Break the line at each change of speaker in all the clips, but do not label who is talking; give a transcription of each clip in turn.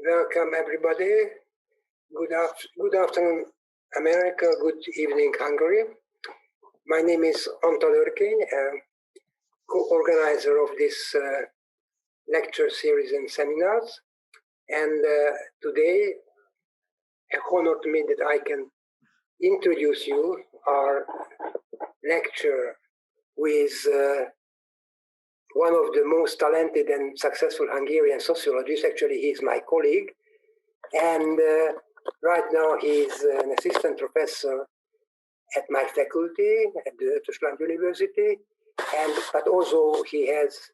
Welcome, everybody. Good afternoon, America. Good evening, Hungary. My name is Untitled Chapter, co-organizer of this lecture series and seminars. And today, a honor to me that I can introduce you our lecture with one of the most talented and successful Hungarian sociologists. Actually, he's my colleague. And right now he's an assistant professor at my faculty at the Ötös University. But also he has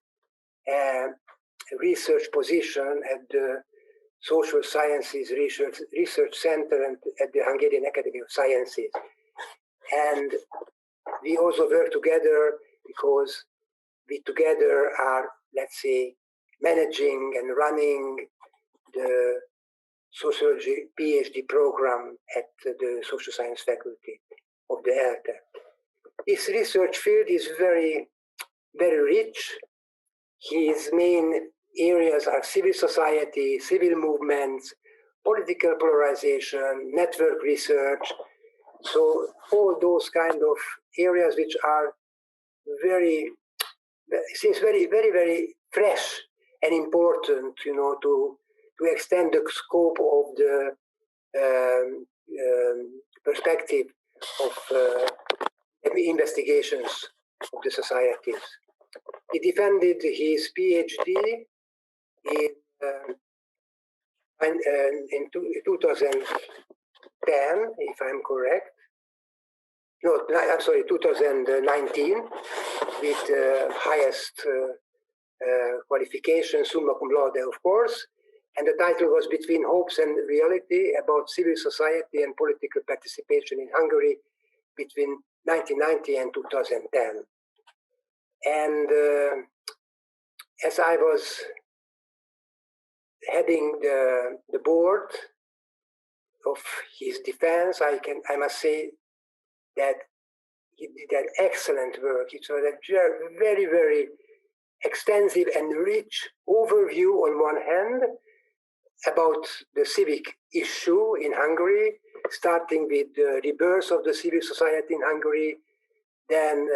a research position at the Social Sciences Research Center and at the Hungarian Academy of Sciences. And we also work together because we together are, let's say, managing and running the sociology PhD program at the social science faculty of the ELTE. His research field is very, very rich. His main areas are civil society, civil movements, political polarization, network research. So all those kind of areas which are seems very, very, very fresh and important, you know, to extend the scope of the perspective of investigations of the societies. He defended his PhD in 2010, if I'm correct. No, I'm sorry, 2019, with highest qualification, summa cum laude, of course. And the title was Between Hopes and Reality, about civil society and political participation in Hungary between 1990 and 2010. And as I was heading the board of his defense, I must say that he did an excellent work. It was a very, very extensive and rich overview on one hand about the civic issue in Hungary, starting with the rebirth of the civil society in Hungary, then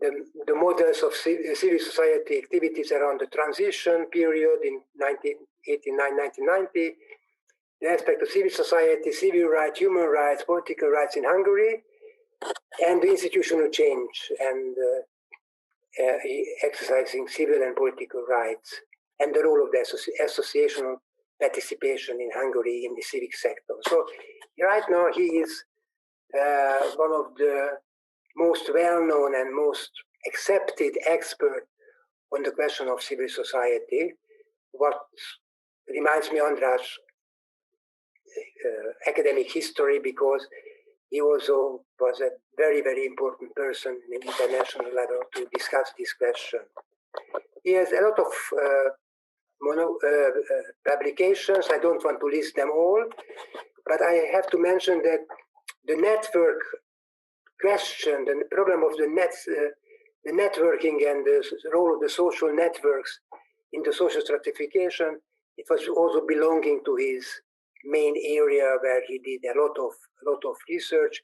the models of civil society activities around the transition period in 1989-1990, the aspect of civil society, civil rights, human rights, political rights in Hungary, and the institutional change and exercising civil and political rights, and the role of the associational participation in Hungary in the civic sector. So right now he is one of the most well-known and most accepted expert on the question of civil society. What reminds me, András, academic history, because he also was a very, very important person in the international level to discuss this question. He has a lot of publications. I don't want to list them all, but I have to mention that the network question, the problem of the networking and the role of the social networks in the social stratification, it was also belonging to his main area where he did a lot of research.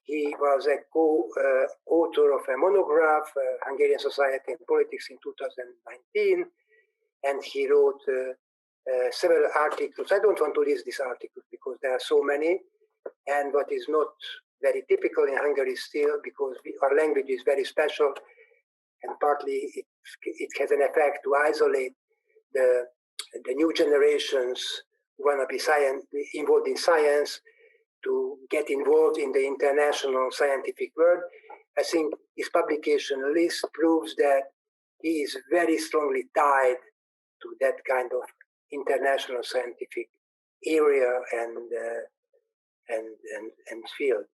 He was a co-author of a monograph, Hungarian Society and Politics, in 2019, and he wrote several articles. I don't want to list these articles because there are so many, and what is not very typical in Hungary still, because our language is very special, and partly it has an effect to isolate the new generations who want to be involved in science, to get involved in the international scientific world. I think his publication list proves that he is very strongly tied to that kind of international scientific area and field.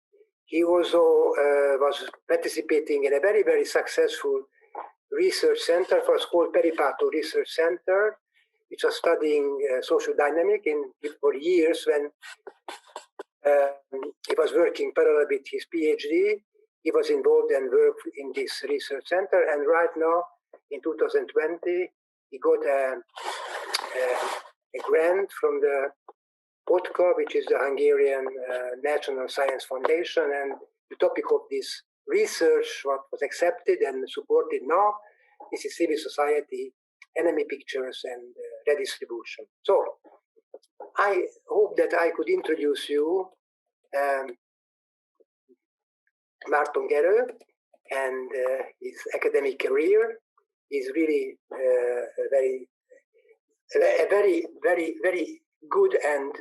He also was participating in a very, very successful research center, it was called Peripato Research Center, which was studying social dynamic for years when he was working parallel with his PhD. He was involved and worked in this research center, and right now, in 2020, he got a grant from the POTKA, which is the Hungarian National Science Foundation, and the topic of this research, what was accepted and supported now, this is civil society, enemy pictures, and redistribution. So I hope that I could introduce you Márton Gerő and his academic career. Is really a very good and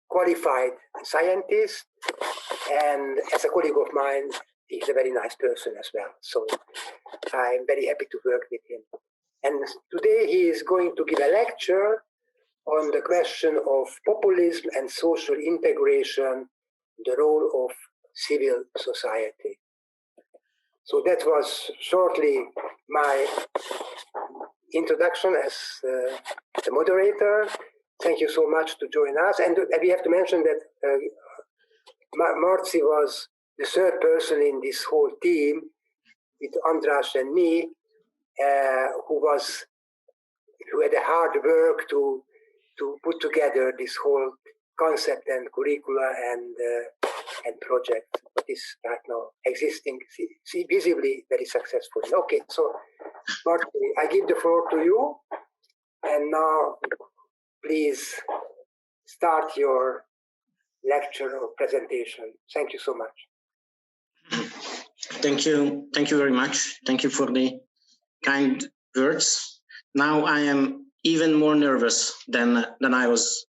qualified scientist, and as a colleague of mine, he's a very nice person as well. So I'm very happy to work with him. And today he is going to give a lecture on the question of populism and social integration, the role of civil society. So that was shortly my introduction as the moderator. Thank you so much to join us. And we have to mention that Marci was the third person in this whole team with András and me, who had a hard work to put together this whole concept and curricula and project that is right now existing, visibly very successfully. Okay, so Marci, I give the floor to you, and now please start your lecture or presentation. Thank you so much.
Thank you very much. Thank you for the kind words. Now I am even more nervous than I was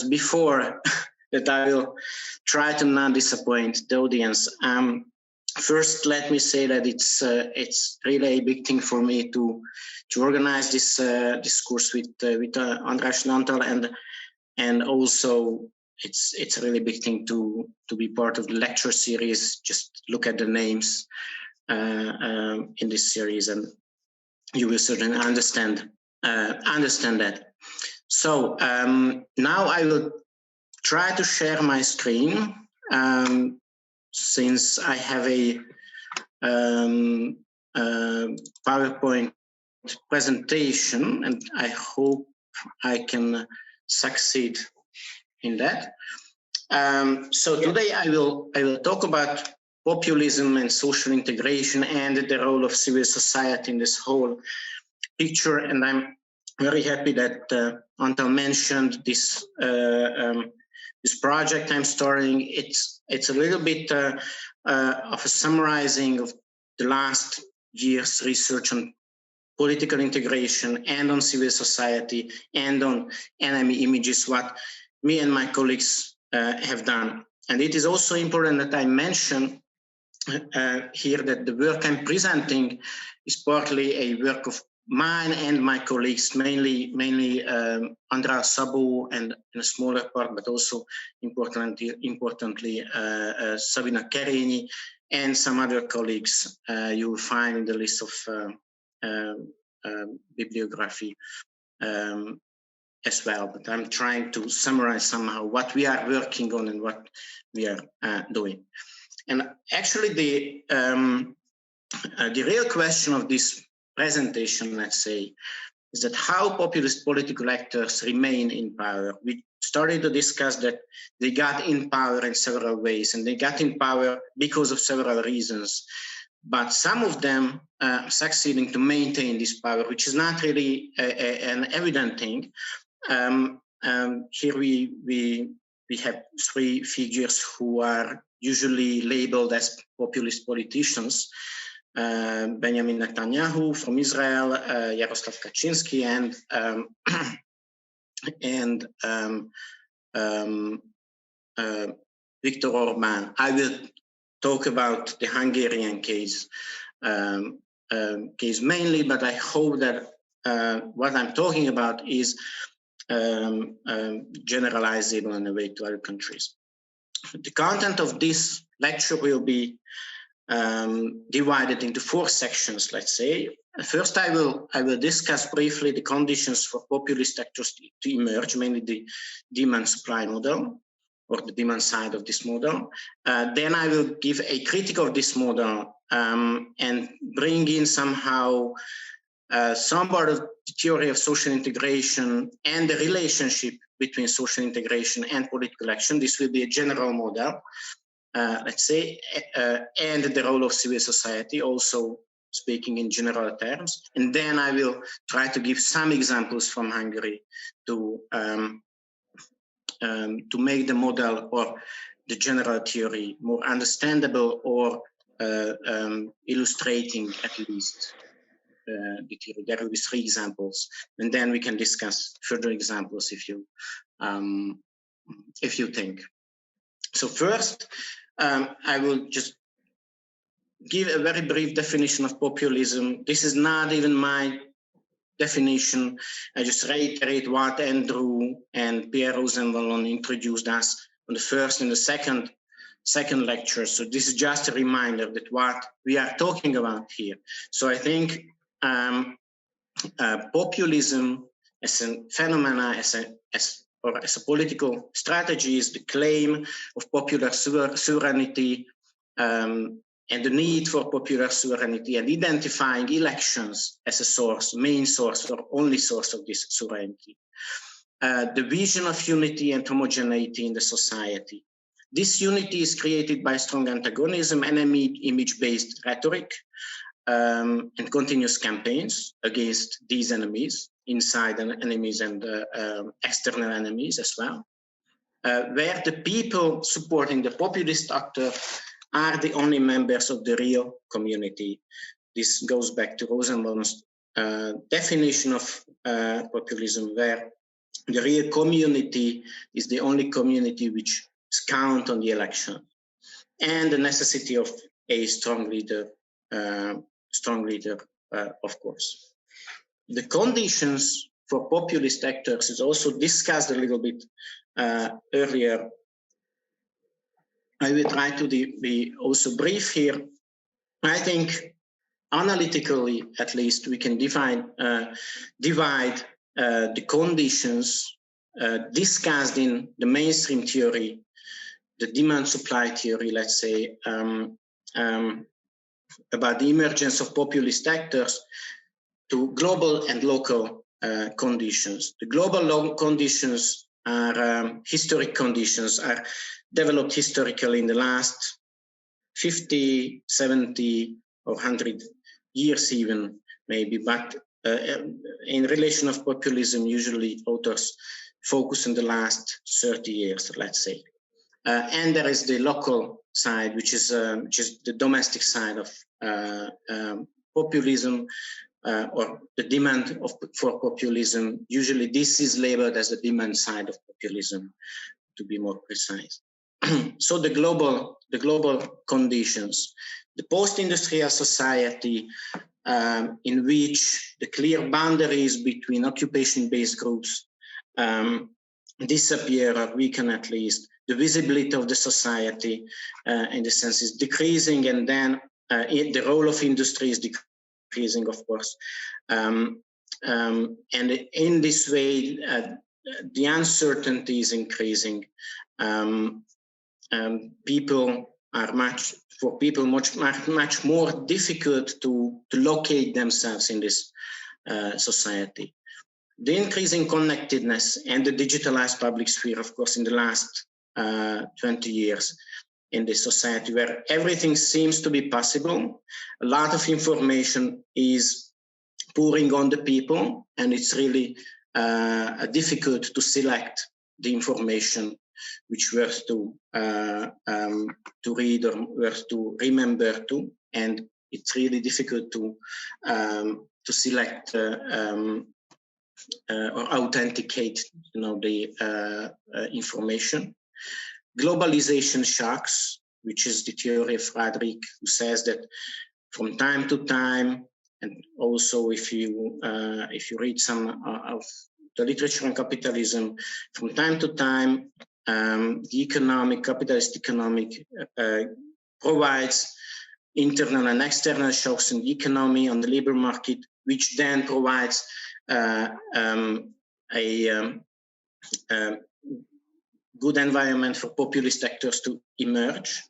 before. That I will try to not disappoint the audience. First, let me say that it's really a big thing for me to organize this course with András and Antal, and also it's a really big thing to be part of the lecture series. Just look at the names in this series, and you will certainly understand that. So now I will try to share my screen since I have a PowerPoint presentation, and I hope I can succeed in that. So today I will talk about populism and social integration and the role of civil society in this whole picture. And I'm very happy that Antal mentioned this this project I'm starting. It's a little bit of a summarizing of the last year's research on political integration and on civil society and on enemy images, what me and my colleagues have done. And it is also important that I mention here that the work I'm presenting is partly a work of mine and my colleagues, mainly András Szabó, and in a smaller part, but also importantly Sabina Kerényi and some other colleagues you will find in the list of bibliography as well. But I'm trying to summarize somehow what we are working on and what we are doing. And actually the real question of this presentation, let's say, is that how populist political actors remain in power. We started to discuss that they got in power in several ways, and they got in power because of several reasons. But some of them succeeding to maintain this power, which is not really an evident thing. Here we have three figures who are usually labeled as populist politicians. Benjamin Netanyahu from Israel, Jaroslav Kaczynski, and Viktor Orbán. I will talk about the Hungarian case mainly, but I hope that what I'm talking about is generalizable in a way to other countries. The content of this lecture will be divided into four sections, let's say. First, I will discuss briefly the conditions for populist actors to emerge, mainly the demand-supply model, or the demand side of this model. Then I will give a critique of this model and bring in somehow some part of the theory of social integration and the relationship between social integration and political action. This will be a general model, let's say, and the role of civil society, also speaking in general terms. And then I will try to give some examples from Hungary to make the model or the general theory more understandable, or illustrating at least the theory. There will be 3 examples, and then we can discuss further examples if you think. So first, I will just give a very brief definition of populism. This is not even my definition. I just reiterate what Andrew and Pierre Rosenwald introduced us on the first and the second lecture. So this is just a reminder that what we are talking about here. So I think populism as a phenomena, as a political strategy, is the claim of popular sovereignty, and the need for popular sovereignty, and identifying elections as a source, main source or only source of this sovereignty. The vision of unity and homogeneity in the society. This unity is created by strong antagonism and image-based rhetoric, and continuous campaigns against these enemies, inside enemies and external enemies as well, where the people supporting the populist actor are the only members of the real community. This goes back to Rosenbaum's definition of populism, where the real community is the only community which counts on the election, and the necessity of a strong leader, of course. The conditions for populist actors is also discussed a little bit earlier. I will try to be also brief here. I think analytically, at least, we can divide the conditions discussed in the mainstream theory, the demand-supply theory, let's say, about the emergence of populist actors, to global and local conditions. The global conditions are historic conditions, are developed historically in the last 50, 70, or 100 years even, maybe, but in relation of populism, usually authors focus on the last 30 years, let's say. And there is the local side, which is just the domestic side of populism, or the demand for populism. Usually this is labeled as the demand side of populism, to be more precise. So the global conditions, the post-industrial society, in which the clear boundaries between occupation-based groups disappear or weaken, at least. The visibility of the society, in the sense, is decreasing, and then the role of industry is decreasing, of course. And in this way, the uncertainty is increasing. People are much more difficult to locate themselves in this society. The increasing connectedness and the digitalized public sphere, of course, in the last 20 years in this society, where everything seems to be possible. A lot of information is pouring on the people, and it's really difficult to select the information which worth to read or worth to remember to, and it's really difficult to select or authenticate, the information. Globalization shocks, which is the theory of Frederick, who says that from time to time, and also if you read some of the literature on capitalism, from time to time, the capitalist economic provides internal and external shocks in the economy, on the labor market, which then provides a good environment for populist actors to emerge.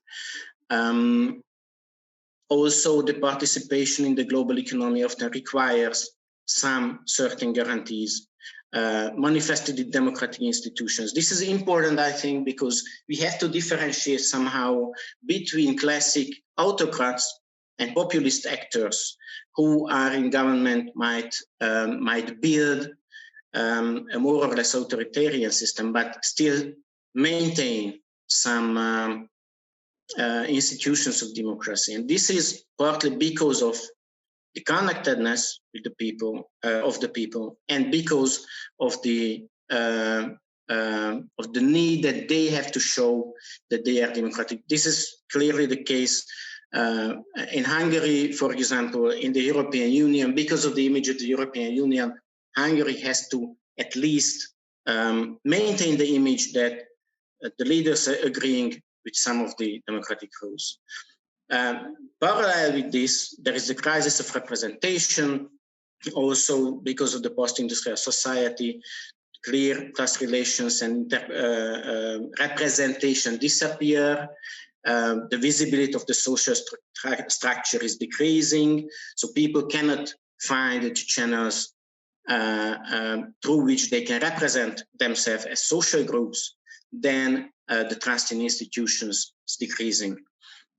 Also, the participation in the global economy often requires some certain guarantees manifested in democratic institutions. This is important, I think, because we have to differentiate somehow between classic autocrats and populist actors who are in government might build a more or less authoritarian system, but still maintain some institutions of democracy. And this is partly because of the connectedness with the people, and because of the need that they have to show that they are democratic. This is clearly the case in Hungary, for example, in the European Union. Because of the image of the European Union, Hungary has to at least maintain the image that the leaders are agreeing with some of the democratic rules. Parallel with this, there is the crisis of representation. Also, because of the post-industrial society, clear class relations and representation disappear. The visibility of the social structure is decreasing, so people cannot find the channels through which they can represent themselves as social groups. Then the trust in institutions is decreasing.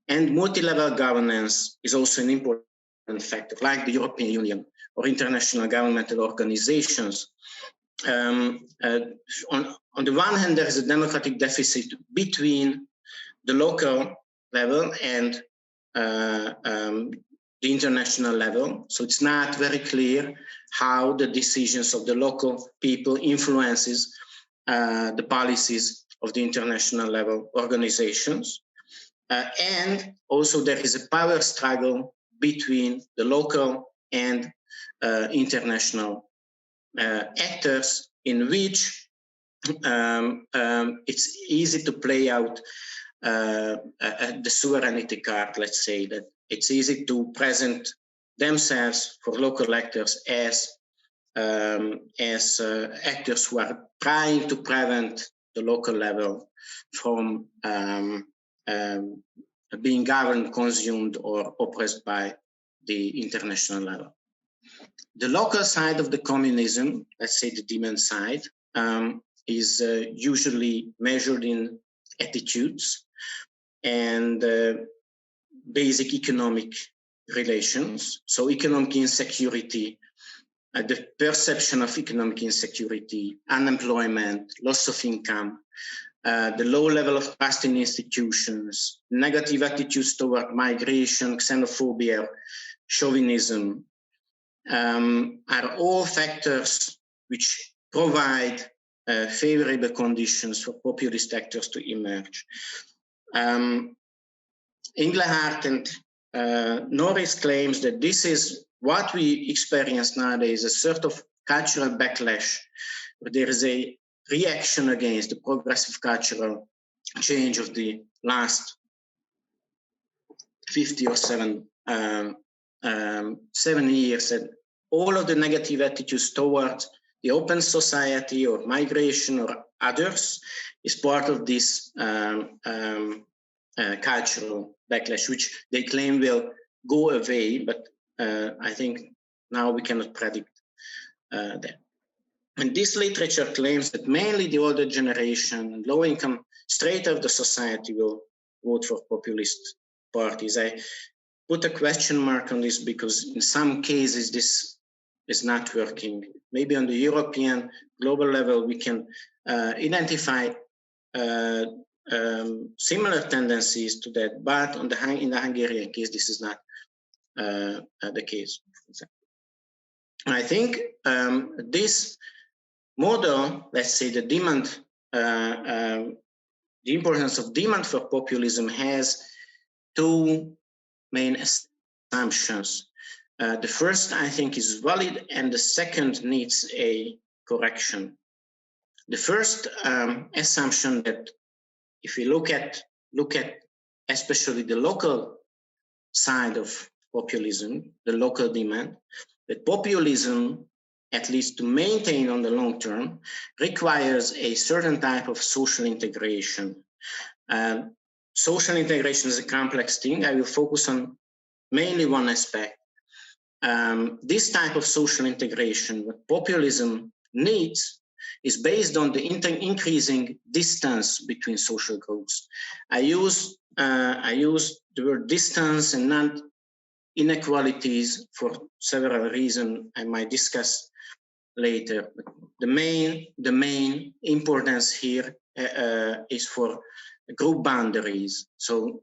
And multi-level governance is also an important factor, like the European Union or international governmental organizations. On the one hand, there is a democratic deficit between the local level and the international level. So it's not very clear how the decisions of the local people influences the policies of the international level organizations. And also there is a power struggle between the local and international actors, in which it's easy to play out the sovereignty card. Let's say that it's easy to present themselves for local actors as actors who are trying to prevent the local level from being governed, consumed, or oppressed by the international level. The local side of the communism, let's say the demand side, is usually measured in attitudes and basic economic relations. So economic insecurity, the perception of economic insecurity, unemployment, loss of income, the low level of trust in institutions, negative attitudes toward migration, xenophobia, chauvinism, are all factors which provide favorable conditions for populist actors to emerge. Englehart and Norris claims that this is what we experience nowadays, a sort of cultural backlash, where there is a reaction against the progressive cultural change of the last 50 or 7 years, and all of the negative attitudes towards the open society or migration or others is part of this cultural backlash, which they claim will go away, but I think now we cannot predict that. And this literature claims that mainly the older generation, low-income strata of the society will vote for populist parties. I put a question mark on this because in some cases this is not working. Maybe on the European global level we can identify similar tendencies to that, but in the Hungarian case this is not the case. I think this model, let's say the demand, the importance of demand for populism has 2 main assumptions. The first, I think, is valid, and the second needs a correction. The first assumption that if we look at especially the local side of populism, the local demand, that populism, at least to maintain on the long term, requires a certain type of social integration. Social integration is a complex thing. I will focus on mainly one aspect. this type of social integration, what populism needs, is based on the increasing distance between social groups. I use the word distance and not inequalities for several reasons I might discuss later. But the main importance here is for group boundaries. So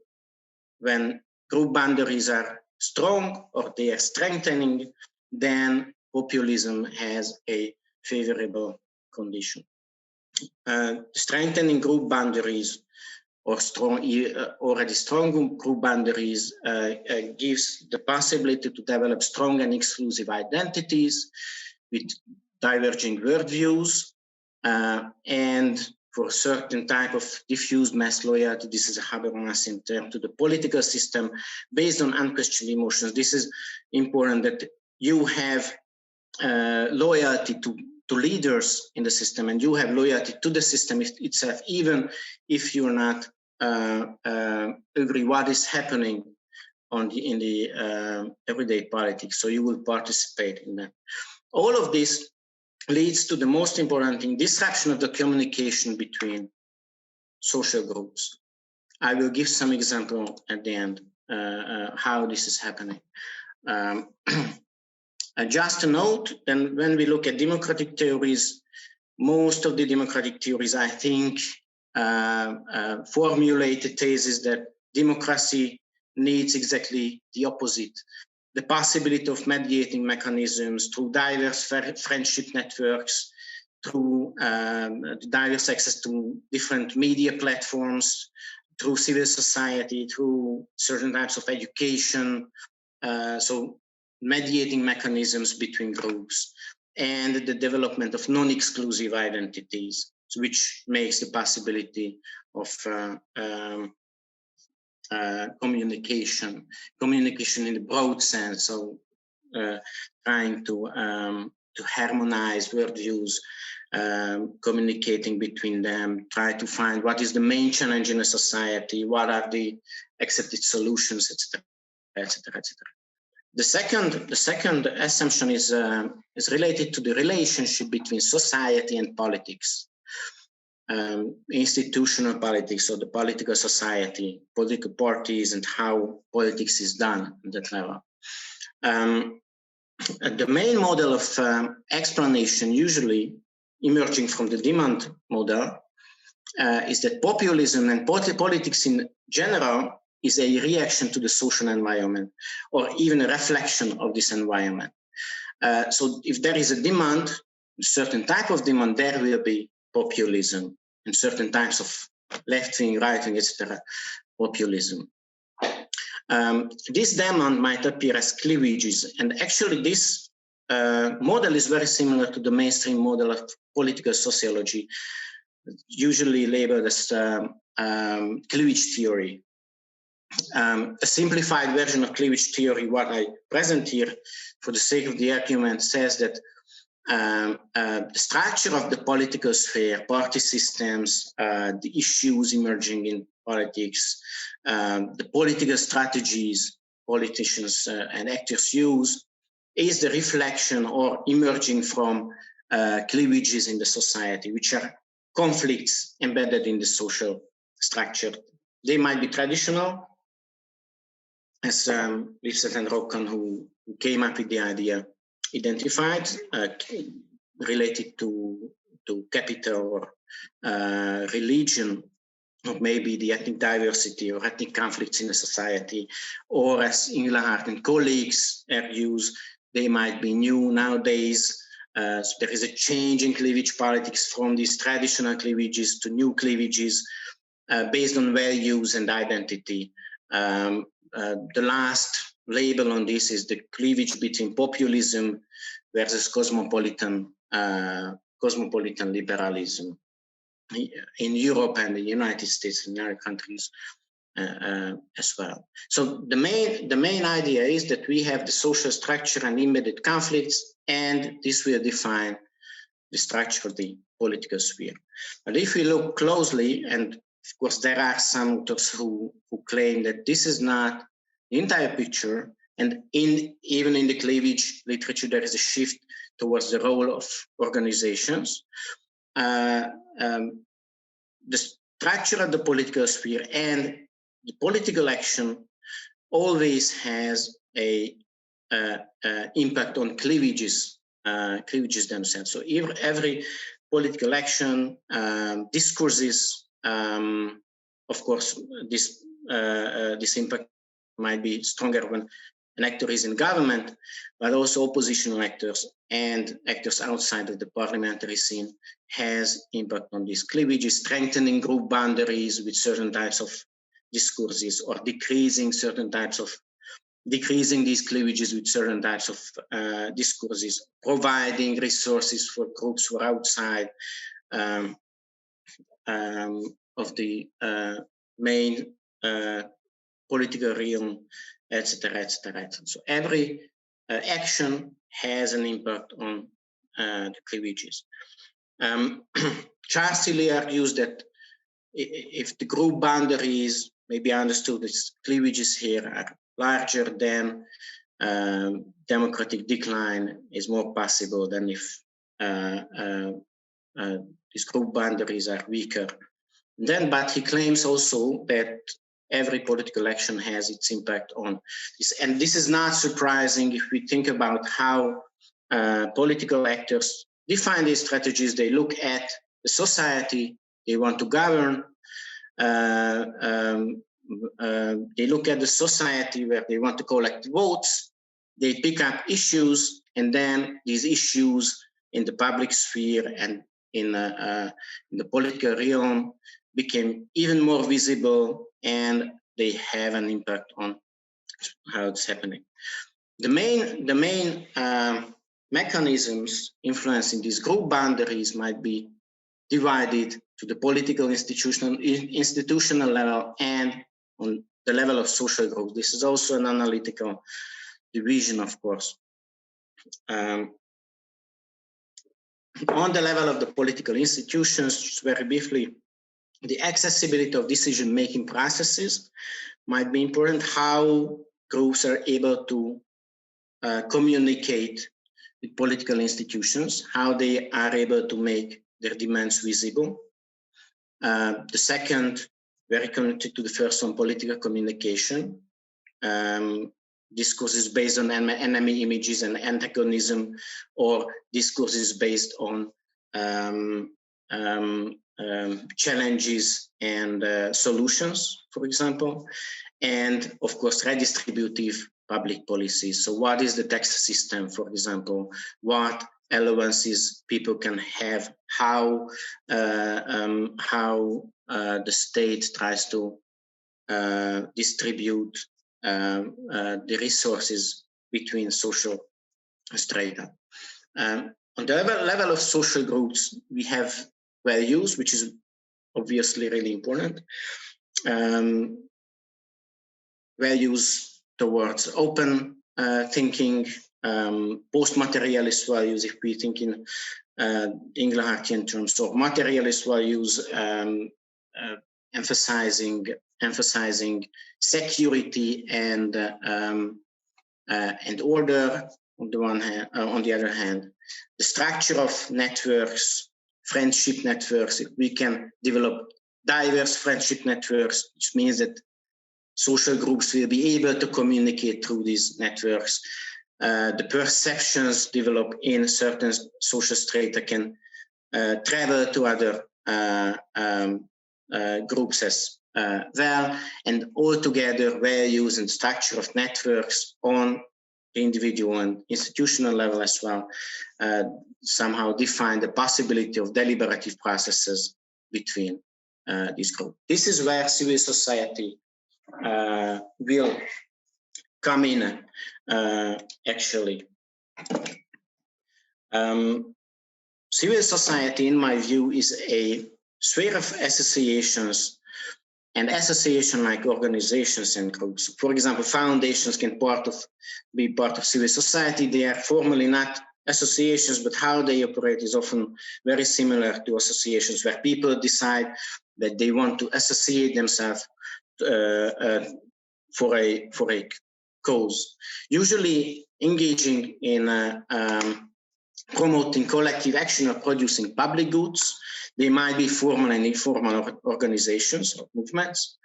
when group boundaries are strong or they are strengthening, then populism has a favorable condition. Strengthening group boundaries or already strong group boundaries gives the possibility to develop strong and exclusive identities with diverging worldviews, and for a certain type of diffuse mass loyalty, this is a Habermasian term, to the political system based on unquestioned emotions. This is important, that you have loyalty to leaders in the system, and you have loyalty to the system itself, even if you're not agree what is happening in the everyday politics. So you will participate in that. All of this leads to the most important thing: disruption of the communication between social groups. I will give some example at the end how this is happening. Just a note, then when we look at democratic theories, most of the democratic theories, I think, formulate the thesis that democracy needs exactly the opposite: the possibility of mediating mechanisms through diverse friendship networks, through diverse access to different media platforms, through civil society, through certain types of education. So mediating mechanisms between groups, and the development of non-exclusive identities, which makes the possibility of communication in the broad sense. So trying to harmonize worldviews, communicating between them, try to find what is the main challenge in a society, what are the accepted solutions, etc., etc., etc. The second assumption is related to the relationship between society and politics, institutional politics, or the political society, political parties, and how politics is done at that level. The main model of explanation, usually emerging from the demand model, is that populism and politics in general is a reaction to the social environment, or even a reflection of this environment. So if there is a demand, a certain type of demand, there will be populism, and certain types of left-wing, right-wing, etc., populism. This demand might appear as cleavages, and actually this model is very similar to the mainstream model of political sociology, usually labeled as cleavage theory. A simplified version of cleavage theory, what I present here for the sake of the argument, says that the structure of the political sphere, party systems, the issues emerging in politics, the political strategies politicians and actors use, is the reflection or emerging from cleavages in the society, which are conflicts embedded in the social structure. They might be traditional, as Lipset and Rokkan, who came up with the idea, identified, related to capital or religion, or maybe the ethnic diversity or ethnic conflicts in the society, or as Ingela Hart and colleagues argues, they might be new nowadays. So there is a change in cleavage politics from these traditional cleavages to new cleavages based on values and identity. The last label on this is the cleavage between populism versus cosmopolitan liberalism in Europe and the United States and other countries as well. So the main idea is that we have the social structure and embedded conflicts, and this will define the structure of the political sphere. But if we look closely, and of course there are some authors who claim that this is not the entire picture, And even in the cleavage literature, there is a shift towards the role of organizations. The structure of the political sphere and the political action always has a impact on cleavages themselves. So every political action, discourses, of course, this impact might be stronger when an actor is in government, but also oppositional actors and actors outside of the parliamentary scene has impact on these cleavages, strengthening group boundaries with certain types of discourses, or decreasing these cleavages with certain types of discourses, providing resources for groups who are outside of the main political realm, etc., etc. So every action has an impact on the cleavages. Charles Tilly argues that if the group boundaries may be understood as cleavages here are larger, then democratic decline is more possible than if these group boundaries are weaker. But he claims also that every political action has its impact on this. And this is not surprising if we think about how political actors define these strategies. They look at the society they want to govern. They look at the society where they want to collect votes. They pick up issues, and then these issues in the public sphere and in the political realm became even more visible, and they have an impact on how it's happening. The main mechanisms influencing these group boundaries might be divided to the political institutional level and on the level of social groups. This is also an analytical division, of course. On the level of the political institutions, just very briefly, the accessibility of decision-making processes might be important. How groups are able to communicate with political institutions, how they are able to make their demands visible. The second, very connected to the first one, political communication. Discourses based on enemy images and antagonism, or discourses based on challenges and solutions, for example. And of course, redistributive public policies. So what is the tax system, for example? What allowances people can have, how the state tries to distribute the resources between social strata. On the level of social groups, we have values, which is obviously really important. Values towards open thinking, post-materialist values, if we think in Engelhartian terms, of materialist values, emphasizing security and order on the one hand. On the other hand, the structure of networks, friendship networks. If we can develop diverse friendship networks, which means that social groups will be able to communicate through these networks. The perceptions developed in certain social strata can travel to other groups as well, and altogether values and structure of networks on the individual and institutional level as well somehow define the possibility of deliberative processes between these groups. This is where civil society will come in actually. Civil society, in my view, is a sphere of associations and association-like organizations and groups. For example, foundations can be part of civil society. They are formally not associations, but how they operate is often very similar to associations, where people decide that they want to associate themselves for a cause, usually engaging in promoting collective action or producing public goods. They might be formal and informal organizations or movements.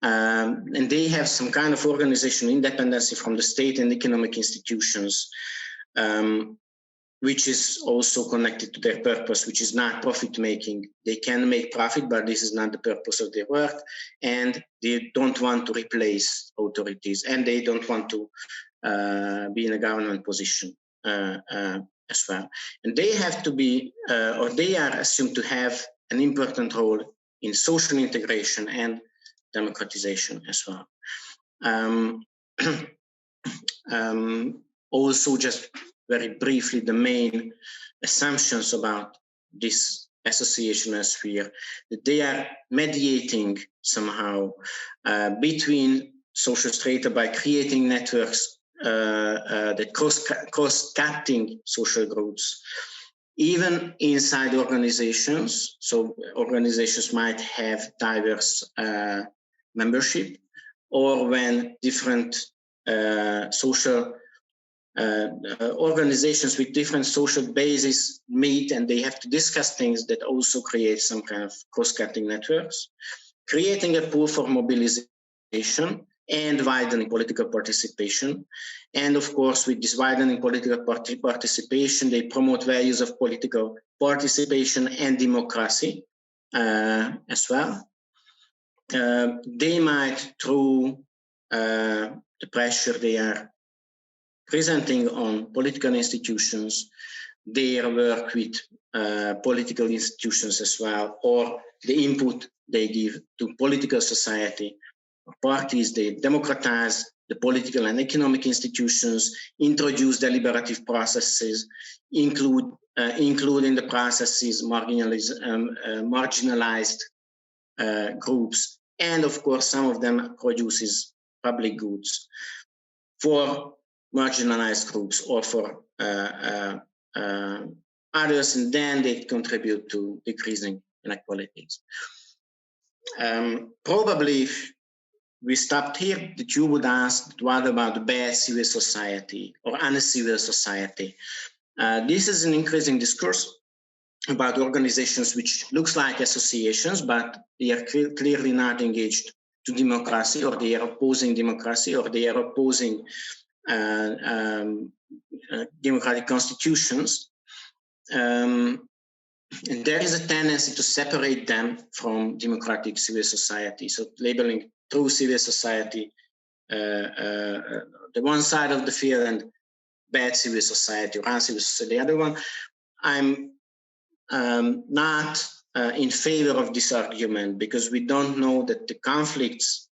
And they have some kind of organizational independence from the state and economic institutions, which is also connected to their purpose, which is not profit-making. They can make profit, but this is not the purpose of their work, and they don't want to replace authorities, and they don't want to be in a government position as well. And they have to be, or they are assumed to have an important role in social integration and democratization as well. Also, just very briefly, the main assumptions about this associational sphere, that they are mediating somehow between social strata by creating networks that cross-cutting social groups, even inside organizations. So organizations might have diverse membership, or when different social organizations with different social bases meet and they have to discuss things, that also create some kind of cross-cutting networks, creating a pool for mobilization and widening political participation. And of course, with this widening political participation, they promote values of political participation and democracy as well. They might, through the pressure they are presenting on political institutions, their work with political institutions as well, or the input they give to political society or parties, they democratize the political and economic institutions, introduce deliberative processes, include in the processes marginalized groups, and of course some of them produces public goods for marginalized groups or for others, and then they contribute to decreasing inequalities. Probably if we stopped here, that you would ask, what about the bad civil society or uncivil society? This is an increasing discourse about organizations which looks like associations, but they are clearly not engaged to democracy, or they are opposing democracy, or they are opposing democratic constitutions. And there is a tendency to separate them from democratic civil society. So labeling true civil society the one side of the field, and bad civil society or uncivil society the other one. I'm not in favor of this argument, because we don't know that the conflicts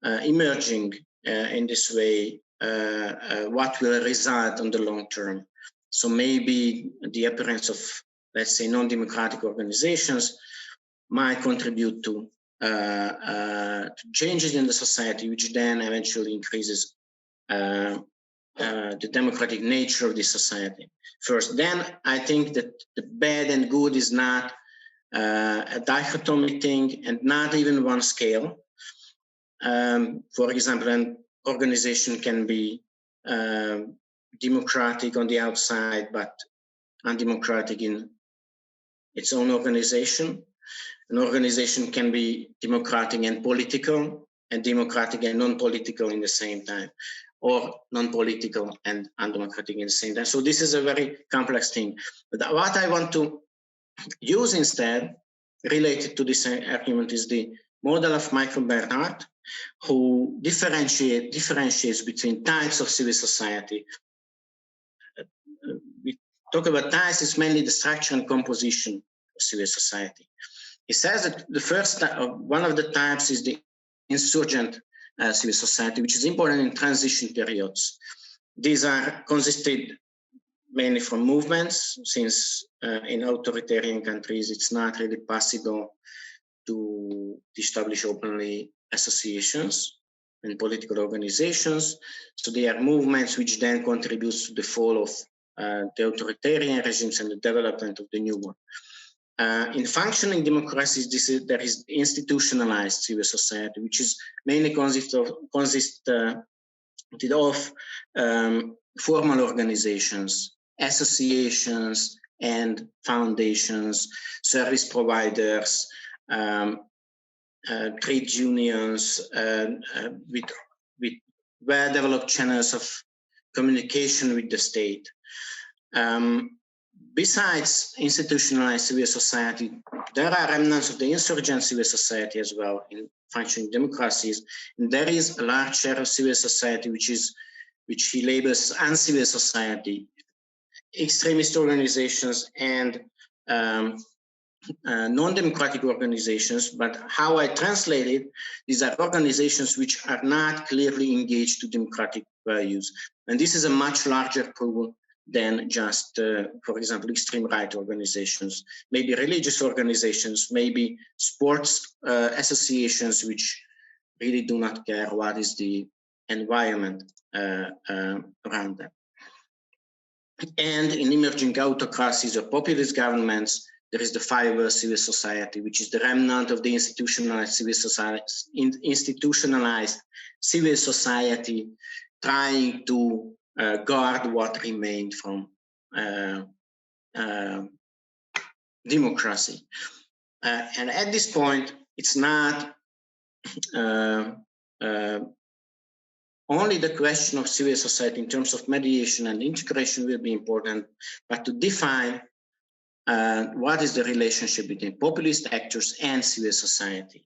emerging in this way, what will result on the long term. So maybe the appearance of, let's say, non-democratic organizations might contribute to changes in the society, which then eventually increases the democratic nature of the society. First, then I think that the bad and good is not a dichotomy thing, and not even one scale. For example, an organization can be democratic on the outside, but undemocratic in its own organization. An organization can be democratic and political, and democratic and non-political in the same time, or non-political and undemocratic in the same time. So this is a very complex thing. But what I want to use instead, related to this argument, is the model of Michael Bernhardt, who differentiates between types of civil society. We talk about types, it's mainly the structure and composition of civil society. He says that the first, one of the types is the insurgent civil society, which is important in transition periods. These are consisted mainly from movements, since in authoritarian countries it's not really possible to establish openly associations and political organizations. So they are movements which then contributes to the fall of the authoritarian regimes and the development of the new one. In functioning democracies, there is institutionalized civil society, which is mainly consists of formal organizations, associations and foundations, service providers, trade unions, with well-developed channels of communication with the state. Besides institutionalized civil society, there are remnants of the insurgent civil society as well in functioning democracies. And there is a large share of civil society which he labels uncivil society, extremist organizations and non-democratic organizations. But how I translate it, these are organizations which are not clearly engaged to democratic values. And this is a much larger pool than just, for example, extreme right organizations, maybe religious organizations, maybe sports associations, which really do not care what is the environment around them. And in emerging autocracies or populist governments, there is the firewall civil society, which is the remnant of the institutionalized civil society, trying to guard what remained from democracy. And at this point, it's not only the question of civil society in terms of mediation and integration will be important, but to define what is the relationship between populist actors and civil society.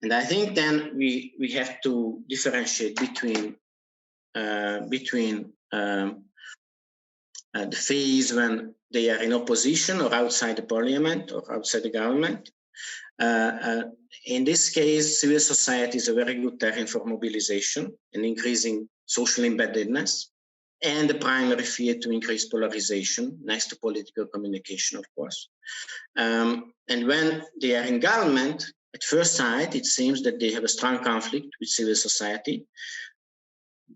And I think then we have to differentiate between the phase when they are in opposition or outside the parliament or outside the government. In this case, civil society is a very good term for mobilization and increasing social embeddedness, and the primary fear to increase polarization next to political communication, of course. And when they are in government, at first sight, it seems that they have a strong conflict with civil society.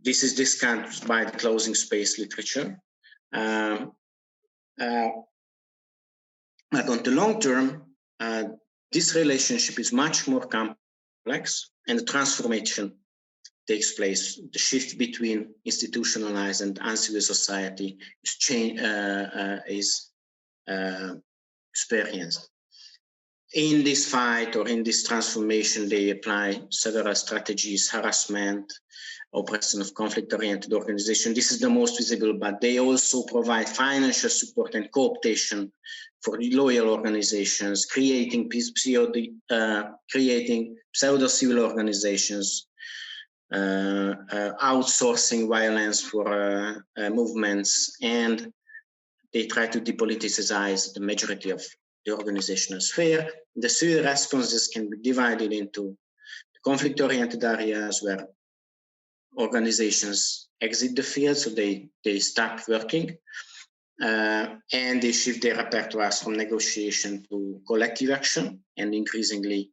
This is discounted by the closing space literature. But on the long term, this relationship is much more complex, and the transformation takes place. The shift between institutionalized and uncivil society is experienced. In this fight or in this transformation, they apply several strategies: harassment, oppression of conflict-oriented organization. This is the most visible, but they also provide financial support and co-optation for loyal organizations, creating pseudo-civil organizations, outsourcing violence for movements, and they try to depoliticize the majority of the organizational sphere. The civil responses can be divided into conflict-oriented areas where organizations exit the field, so they stop working, and they shift their repertoires from negotiation to collective action, and increasingly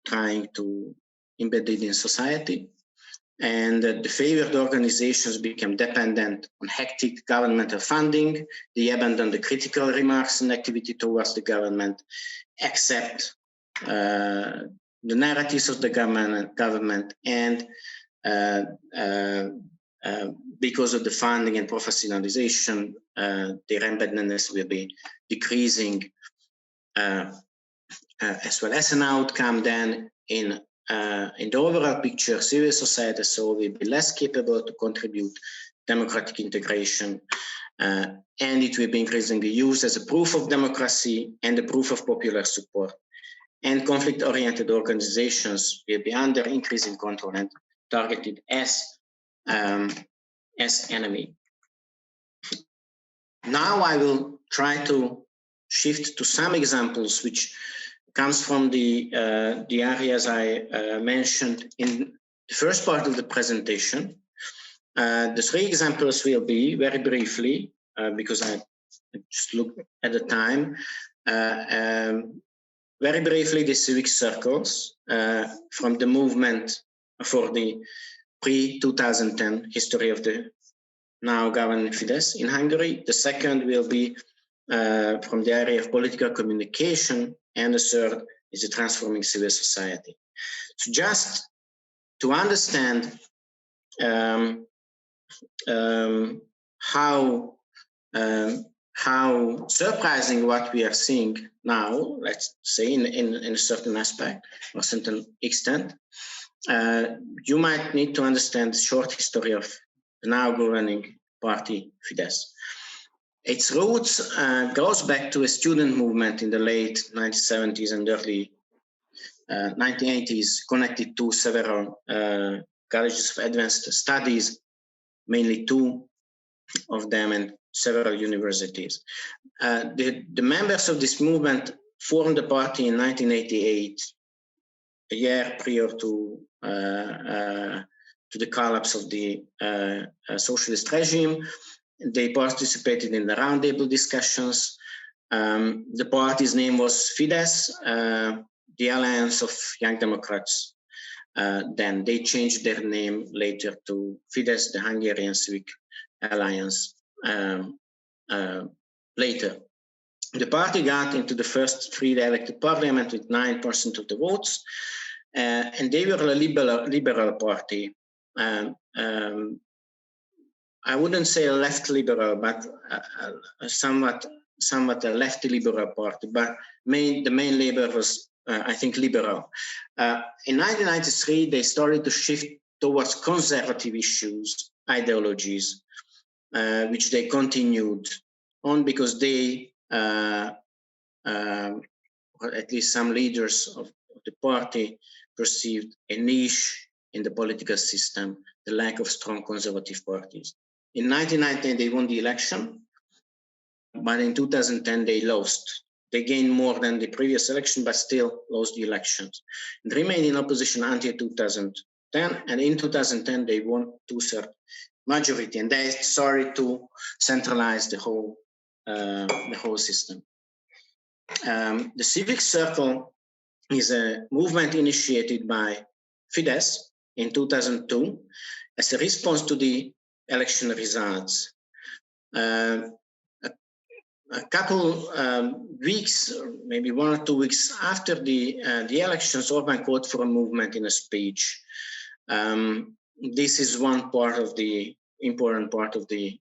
trying to embed it in society. And the favored organizations become dependent on hectic governmental funding. They abandon the critical remarks and activity towards the government, accept the narratives of the government, and because of the funding and professionalization, their embeddedness will be decreasing as well. As an outcome, then in the overall picture, civil society so will be less capable to contribute democratic integration, and it will be increasingly used as a proof of democracy and a proof of popular support. And conflict-oriented organizations will be under increasing control and targeted as enemy. Now I will try to shift to some examples which comes from the areas I mentioned in the first part of the presentation. The three examples will be, very briefly, because I just looked at the time, very briefly, the civic circles from the movement for the pre-2010 history of the now governing Fidesz in Hungary. The second will be from the area of political communication, and the third is the transforming civil society. So just to understand how surprising what we are seeing now, let's say in a certain aspect or certain extent. You might need to understand the short history of the now governing party Fidesz. Its roots goes back to a student movement in the late 1970s and early 1980s, connected to several colleges of advanced studies, mainly two of them, and several universities. The members of this movement formed the party in 1988, a year prior to the collapse of the socialist regime. They participated in the roundtable discussions. The party's name was Fidesz, the Alliance of Young Democrats. Then they changed their name later to Fidesz, the Hungarian Civic Alliance, later. The party got into the first freely elected parliament with 9% of the votes, and they were a liberal party. I wouldn't say a left liberal, but somewhat a lefty liberal party, but the main labor was, I think, liberal. In 1993, they started to shift towards conservative issues, ideologies, which they continued on because they, or at least some leaders of the party, perceived a niche in the political system, the lack of strong conservative parties. In 1990, they won the election, but in 2010, they lost. They gained more than the previous election, but still lost the elections. And remained in opposition until 2010, and in 2010, they won two-thirds majority, and they started to centralize the whole system. The Civic Circle is a movement initiated by Fidesz in 2002 as a response to the election results. A couple weeks, maybe 1 or 2 weeks after the elections, Orbán called for a movement in a speech. This is one part of the important part of the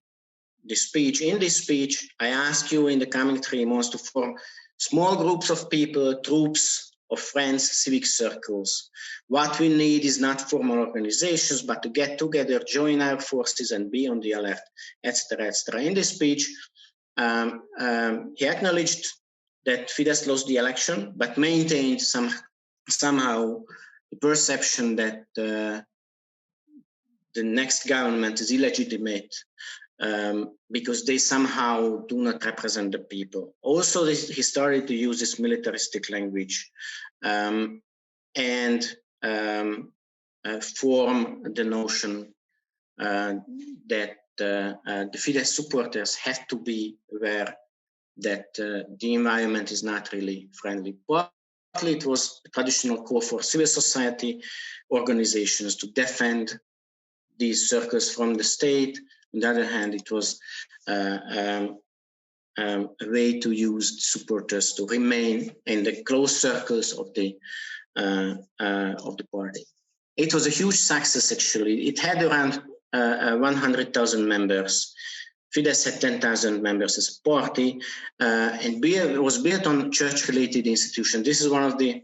speech. In this speech, I ask you in the coming 3 months to form small groups of people, troops of friends, civic circles. What we need is not formal organizations, but to get together, join our forces and be on the alert, etc., etc. In this speech, he acknowledged that Fidesz lost the election, but maintained somehow the perception that the next government is illegitimate because they somehow do not represent the people. Also, he started to use this militaristic language and form the notion that the Fidesz supporters have to be aware that the environment is not really friendly. Partly it was a traditional call for civil society organizations to defend these circles from the state. On the other hand, it was a way to use supporters to remain in the close circles of the party. It was a huge success, actually. It had around 100,000 members. Fidesz had 10,000 members as a party, and it was built on church-related institutions. This is one of the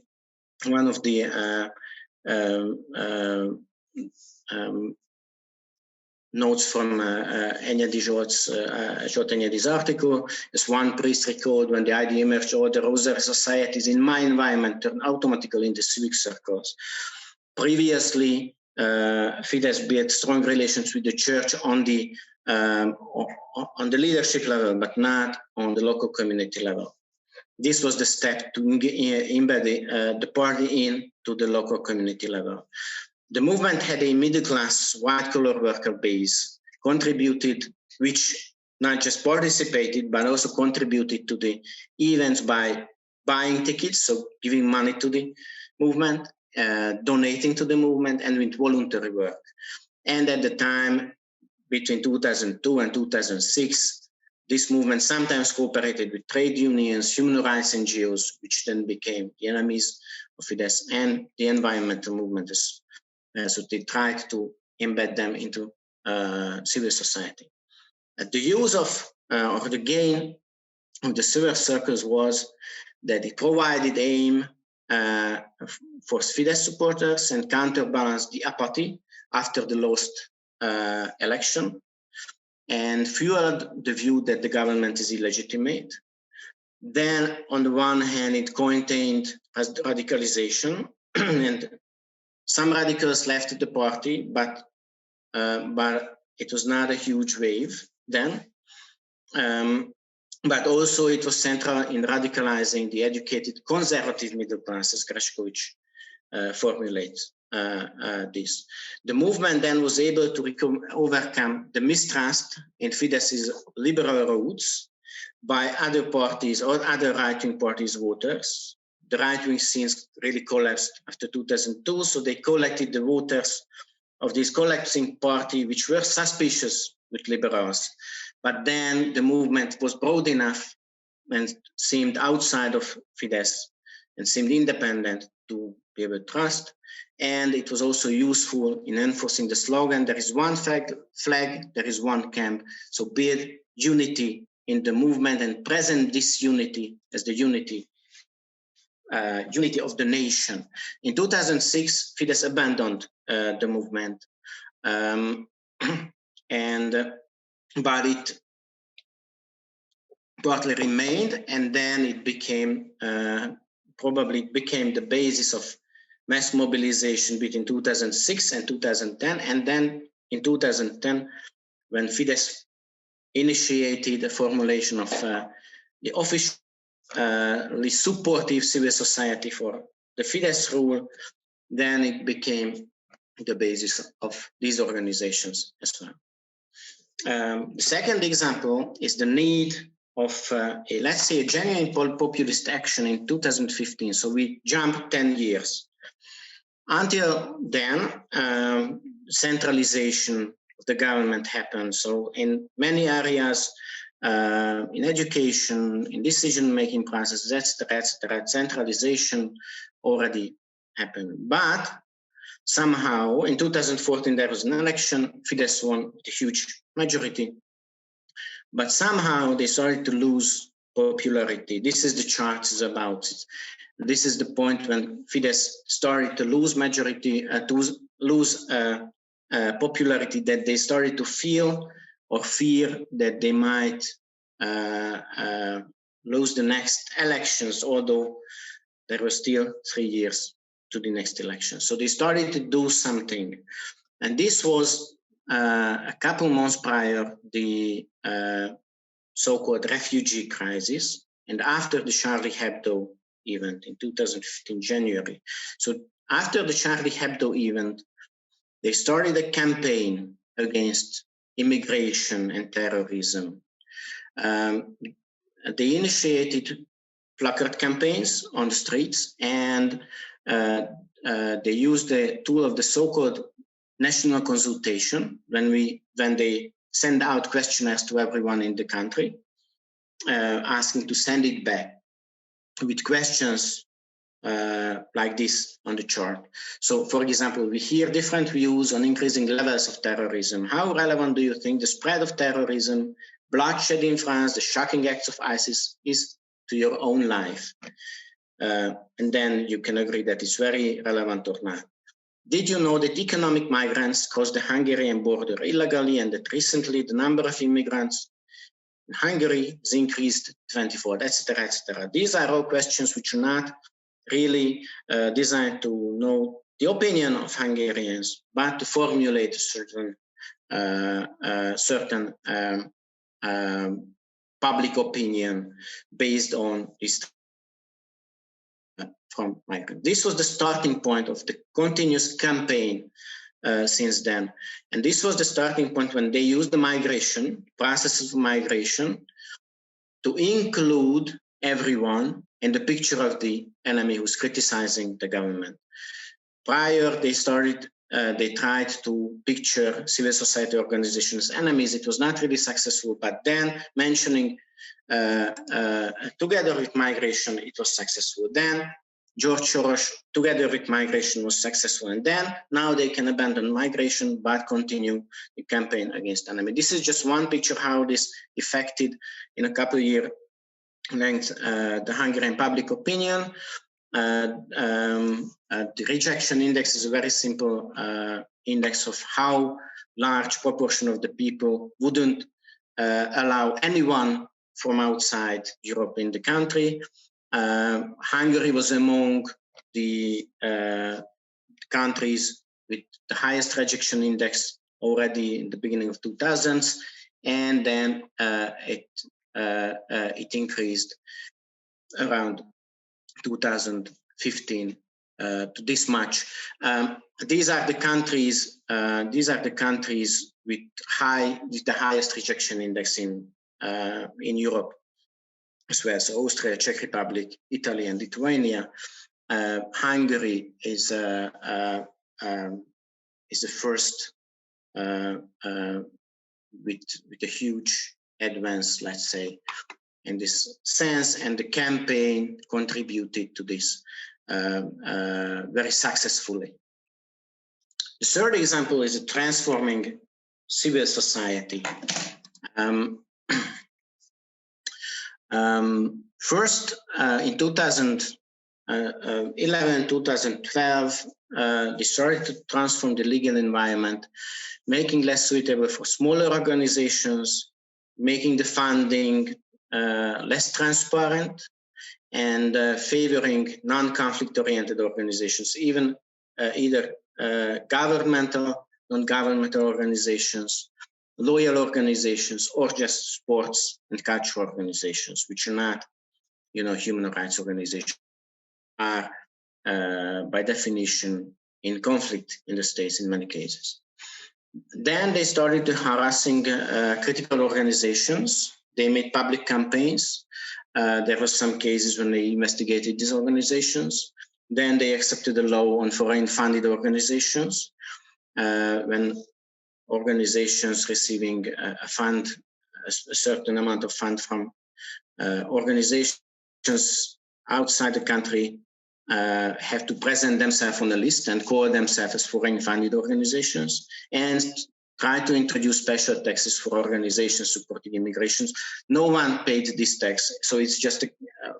notes from Zsolt Enyedi's article. As one priest recalled, when the idea emerged, all the Rosary societies in my environment turned automatically into civic circles. Previously, Fidesz built strong relations with the church on the leadership level, but not on the local community level. This was the step to embed the party into the local community level. The movement had a middle-class, white-collar worker base, which not just participated, but also contributed to the events by buying tickets, so giving money to the movement, donating to the movement, and with voluntary work. And at the time, between 2002 and 2006, this movement sometimes cooperated with trade unions, human rights NGOs, which then became the enemies of Fidesz, and the environmental movement. So they tried to embed them into civil society. The use of or the gain of the civil circles was that it provided aim for Fidesz supporters and counterbalanced the apathy after the lost election, and fueled the view that the government is illegitimate. Then, on the one hand, it contained radicalization, and some radicals left the party, but it was not a huge wave then. But also it was central in radicalizing the educated conservative middle class, as Greshkovich formulates this. The movement then was able to overcome the mistrust in Fidesz's liberal roots by other parties or other right-wing parties' voters. The right-wing scenes really collapsed after 2002, so they collected the voters of this collapsing party, which were suspicious with liberals. But then the movement was broad enough and seemed outside of Fidesz and seemed independent to be able to trust. And it was also useful in enforcing the slogan, there is one flag, there is one camp. So build unity in the movement and present this unity as the unity of the nation. In 2006, Fidesz abandoned the movement, but it partly remained, and then it became probably became the basis of mass mobilization between 2006 and 2010, and then in 2010, when Fidesz initiated the formulation of the officially supportive civil society for the Fidesz rule, then it became the basis of these organizations as well. The second example is the need of, let's say, a genuine populist action in 2015. So we jump 10 years. Until then, centralization of the government happened. So in many areas, in education, in decision-making processes, etc., centralization already happened. But somehow, in 2014, there was an election. Fidesz won with a huge majority. But somehow they started to lose popularity. This is the chart is about it. This is the point when Fidesz started to lose majority, to lose popularity, that they started to feel or fear that they might lose the next elections, although there were still 3 years to the next election. So they started to do something. And this was a couple months prior the so-called refugee crisis, and after the Charlie Hebdo event in 2015, January. So after the Charlie Hebdo event, they started a campaign against immigration and terrorism. They initiated placard campaigns on the streets, and they used the tool of the so-called national consultation when they send out questionnaires to everyone in the country, asking to send it back with questions like this on the chart. So, for example, we hear different views on increasing levels of terrorism. How relevant do you think the spread of terrorism, bloodshed in France, the shocking acts of ISIS is to your own life? And then you can agree that it's very relevant or not. Did you know that economic migrants cross the Hungarian border illegally, and that recently the number of immigrants in Hungary has increased 24, etc., etc. These are all questions which are not really designed to know the opinion of Hungarians, but to formulate a certain public opinion based on this from migrants. This was the starting point of the continuous campaign since then. And this was the starting point when they used the migration, processes of migration, to include everyone in the picture of the enemy who's criticizing the government. Prior, they tried to picture civil society organizations as enemies. It was not really successful, but then mentioning together with migration, it was successful. Then George Soros, together with migration, was successful. And then now they can abandon migration, but continue the campaign against enemy. This is just one picture how this affected in a couple of years length the Hungarian public opinion. The rejection index is a very simple index of how large proportion of the people wouldn't allow anyone from outside Europe in the country. Hungary was among the countries with the highest rejection index already in the beginning of 2000s, and then it increased around 2015 to this much. These are the countries. With the highest rejection index in Europe as well. So Austria, Czech Republic, Italy, and Lithuania. Hungary is the first with a huge advance, let's say, in this sense, and the campaign contributed to this very successfully. The third example is transforming civil society. First, in 2011, 2012, they started to transform the legal environment, making less suitable for smaller organizations, making the funding less transparent, and favoring non-conflict oriented organizations, even either governmental, non-governmental organizations, loyal organizations, or just sports and cultural organizations, which are not, human rights organizations, are by definition in conflict in the States in many cases. Then they started harassing critical organizations. They made public campaigns. There were some cases when they investigated these organizations. Then they accepted a law on foreign funded organizations. When organizations receiving a certain amount of fund from organizations outside the country have to present themselves on a list and call themselves as foreign funded organizations, and try to introduce special taxes for organizations supporting immigrations. No one paid this tax, so it's just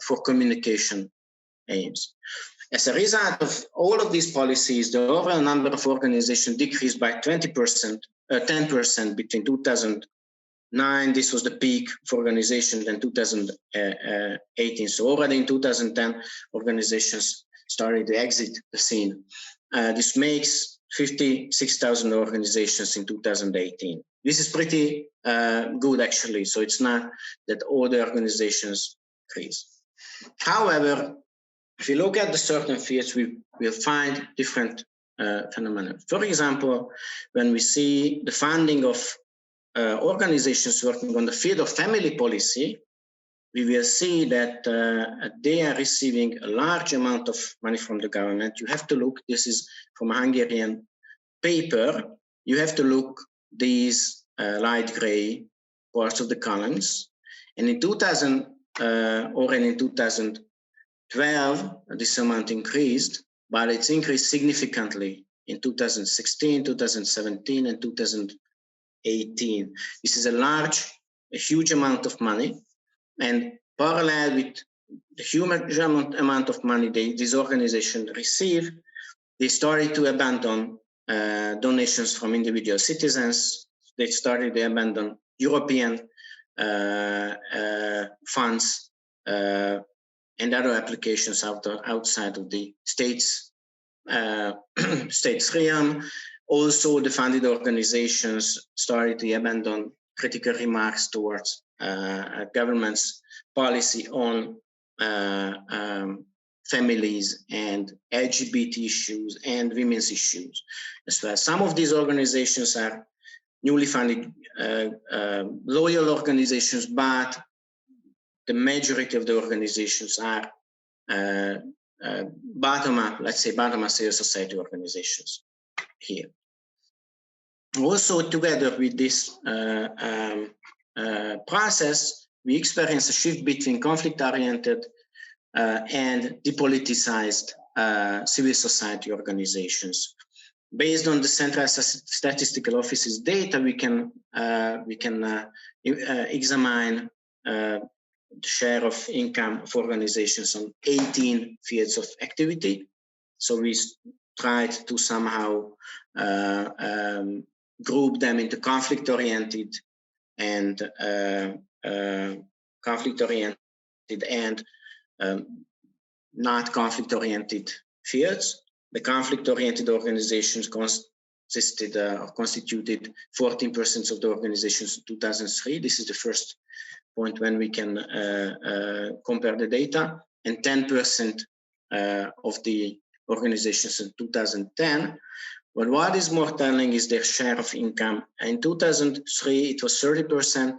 for communication aims. As a result of all of these policies, the overall number of organizations decreased by 10% between 2009, this was the peak for organizations, and 2018. So already in 2010, organizations started to exit the scene. This makes 56,000 organizations in 2018. This is pretty good, actually. So it's not that all the organizations increase. However, if you look at the certain fields, we will find different phenomena. For example, when we see the funding of organizations working on the field of family policy, we will see that they are receiving a large amount of money from the government. You have to look, this is from a Hungarian paper, you have to look these light gray parts of the columns. And in 2000, already in 2012, this amount increased, but it's increased significantly in 2016, 2017, and 2018. This is a huge amount of money. And parallel with the huge amount of money these organizations receive, they started to abandon donations from individual citizens. They started to abandon European funds and other applications outside of the states realm. Also, the funded organizations started to abandon critical remarks towards government's policy on families and LGBT issues and women's issues as well. Some of these organizations are newly funded loyal organizations, but the majority of the organizations are bottom-up, let's say bottom-up civil society organizations here. Also, together with this process, we experience a shift between conflict-oriented and depoliticized civil society organizations. Based on the Central Statistical Office's data, we can examine the share of income of organizations on 18 fields of activity. So we tried to somehow group them into conflict-oriented and not conflict-oriented fields. The conflict-oriented organizations constituted 14% of the organizations in 2003. This is the first point when we can compare the data, and 10% of the organizations in 2010. But what is more telling is their share of income. In 2003, it was 30%.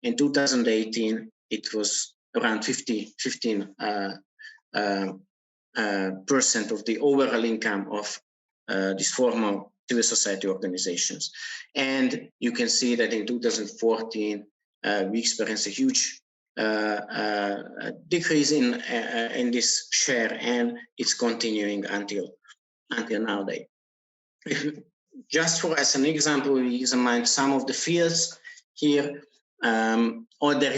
In 2018, it was around 15% of the overall income of these formal civil society organizations. And you can see that in 2014, we experienced a huge decrease in this share, and it's continuing until nowadays. Just for as an example, we examined some of the fields here. Or there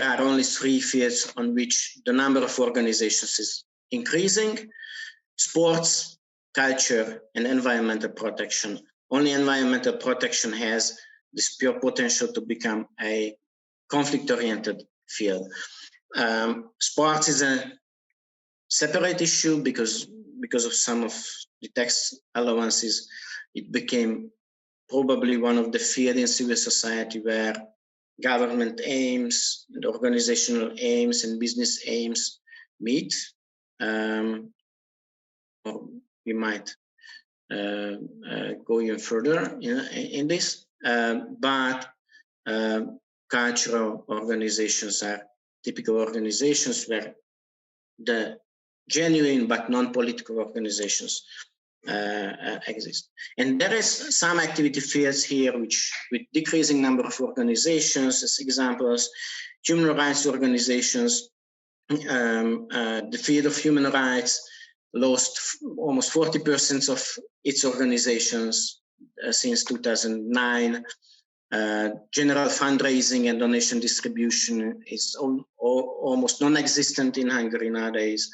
are only 3 fields on which the number of organizations is increasing: sports, culture, and environmental protection. Only environmental protection has this pure potential to become a conflict-oriented field. Sports is a separate issue because of some of the tax allowances. It became probably one of the fields in civil society where government aims and organizational aims and business aims meet. Or we might go even further in this, but cultural organizations are typical organizations where the genuine but non-political organizations exist. And there is some activity fields here which with decreasing number of organizations, as examples, human rights organizations. The field of human rights lost almost 40% of its organizations since 2009. General fundraising and donation distribution is almost non-existent in Hungary nowadays.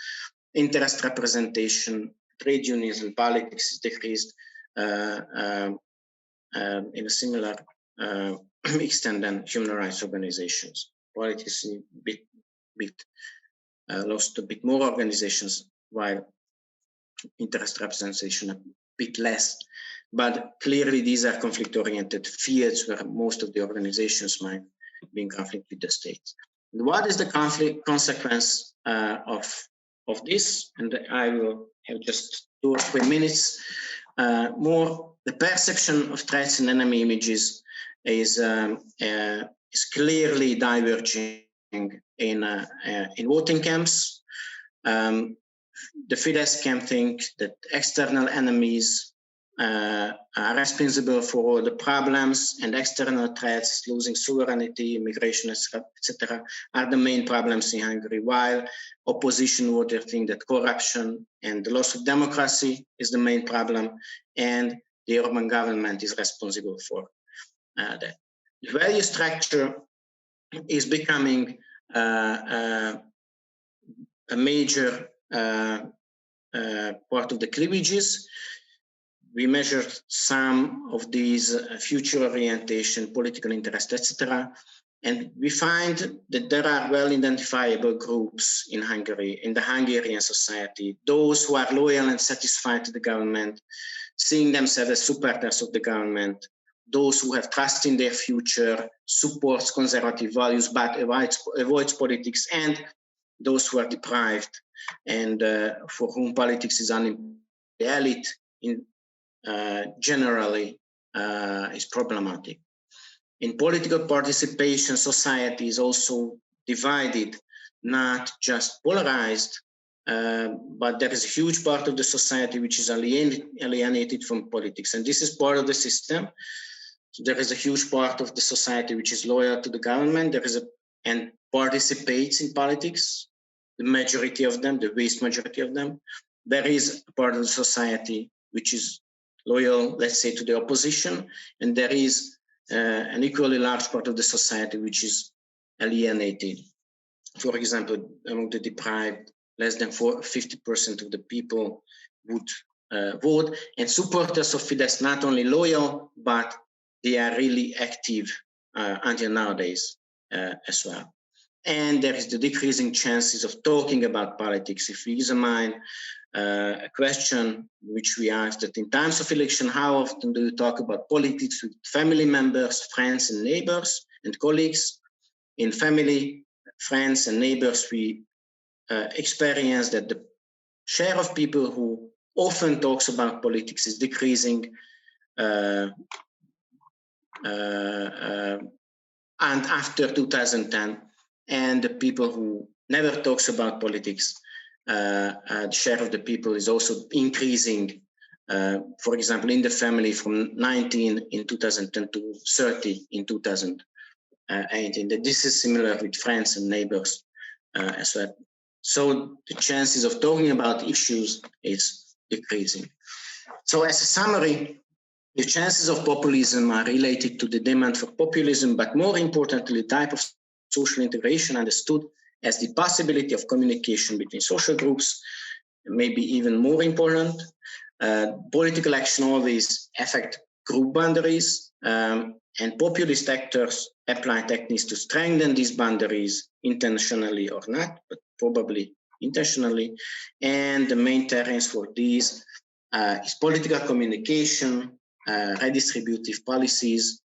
Interest representation, trade unions and politics is decreased in a similar extent than human rights organizations. Politics is lost a bit more organizations, while interest representation a bit less. But clearly these are conflict-oriented fields where most of the organizations might be in conflict with the state. And what is the conflict consequence of this? And I will have just 2 or 3 minutes more. The perception of threats and enemy images is clearly diverging in voting camps. The Fidesz camp think that external enemies are responsible for all the problems, and external threats, losing sovereignty, immigration, etc., are the main problems in Hungary, while opposition voters think that corruption and the loss of democracy is the main problem, and the urban government is responsible for that. The value structure is becoming a major part of the cleavages. We measured some of these future orientation, political interest, etc. And we find that there are well-identifiable groups in Hungary, in the Hungarian society, those who are loyal and satisfied to the government, seeing themselves as supporters of the government, those who have trust in their future, supports conservative values, but avoids politics, and those who are deprived and for whom politics is the elite generally is problematic. In political participation, society is also divided, not just polarized, but there is a huge part of the society which is alienated from politics, and this is part of the system. So there is a huge part of the society which is loyal to the government. And participates in politics. the majority of them, the vast majority of them. There is a part of the society which is loyal, let's say, to the opposition, and there is an equally large part of the society which is alienated. For example, among the deprived, less than 50% of the people would vote, and supporters of Fidesz not only loyal, but they are really active until nowadays as well. And there is the decreasing chances of talking about politics. If we examine a question which we asked that in times of election, how often do you talk about politics with family members, friends and neighbors and colleagues? In family, friends and neighbors, we experience that the share of people who often talks about politics is decreasing, and after 2010, and the people who never talks about politics, the share of the people is also increasing. For example, in the family, from 19 in 2010 to 30 in 2018. That this is similar with friends and neighbors as well. So the chances of talking about issues is decreasing. So as a summary, the chances of populism are related to the demand for populism, but more importantly, the type of social integration understood as the possibility of communication between social groups, maybe even more important. Political action always affect group boundaries, and populist actors apply techniques to strengthen these boundaries, intentionally or not, but probably intentionally. And the main terrains for these is political communication, redistributive policies,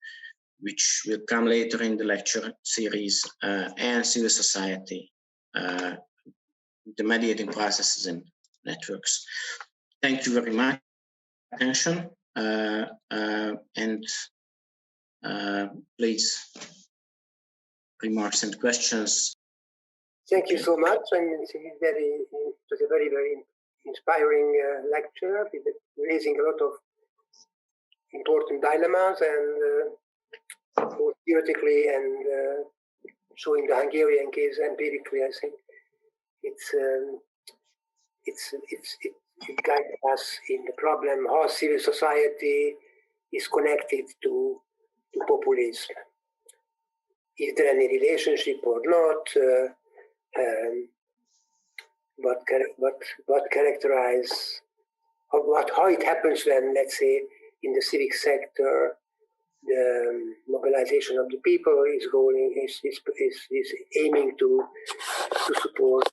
which will come later in the lecture series, and civil society, the mediating processes and networks. Thank you very much for your attention, and please, remarks and questions.
Thank you so much. I mean, it was a very, very inspiring lecture, raising a lot of important dilemmas, and both theoretically and showing the Hungarian case empirically. I think it guides us in the problem how civil society is connected to populism. Is there any relationship or not? What characterize how it happens when, let's say, in the civic sector, the mobilization of the people is aiming to support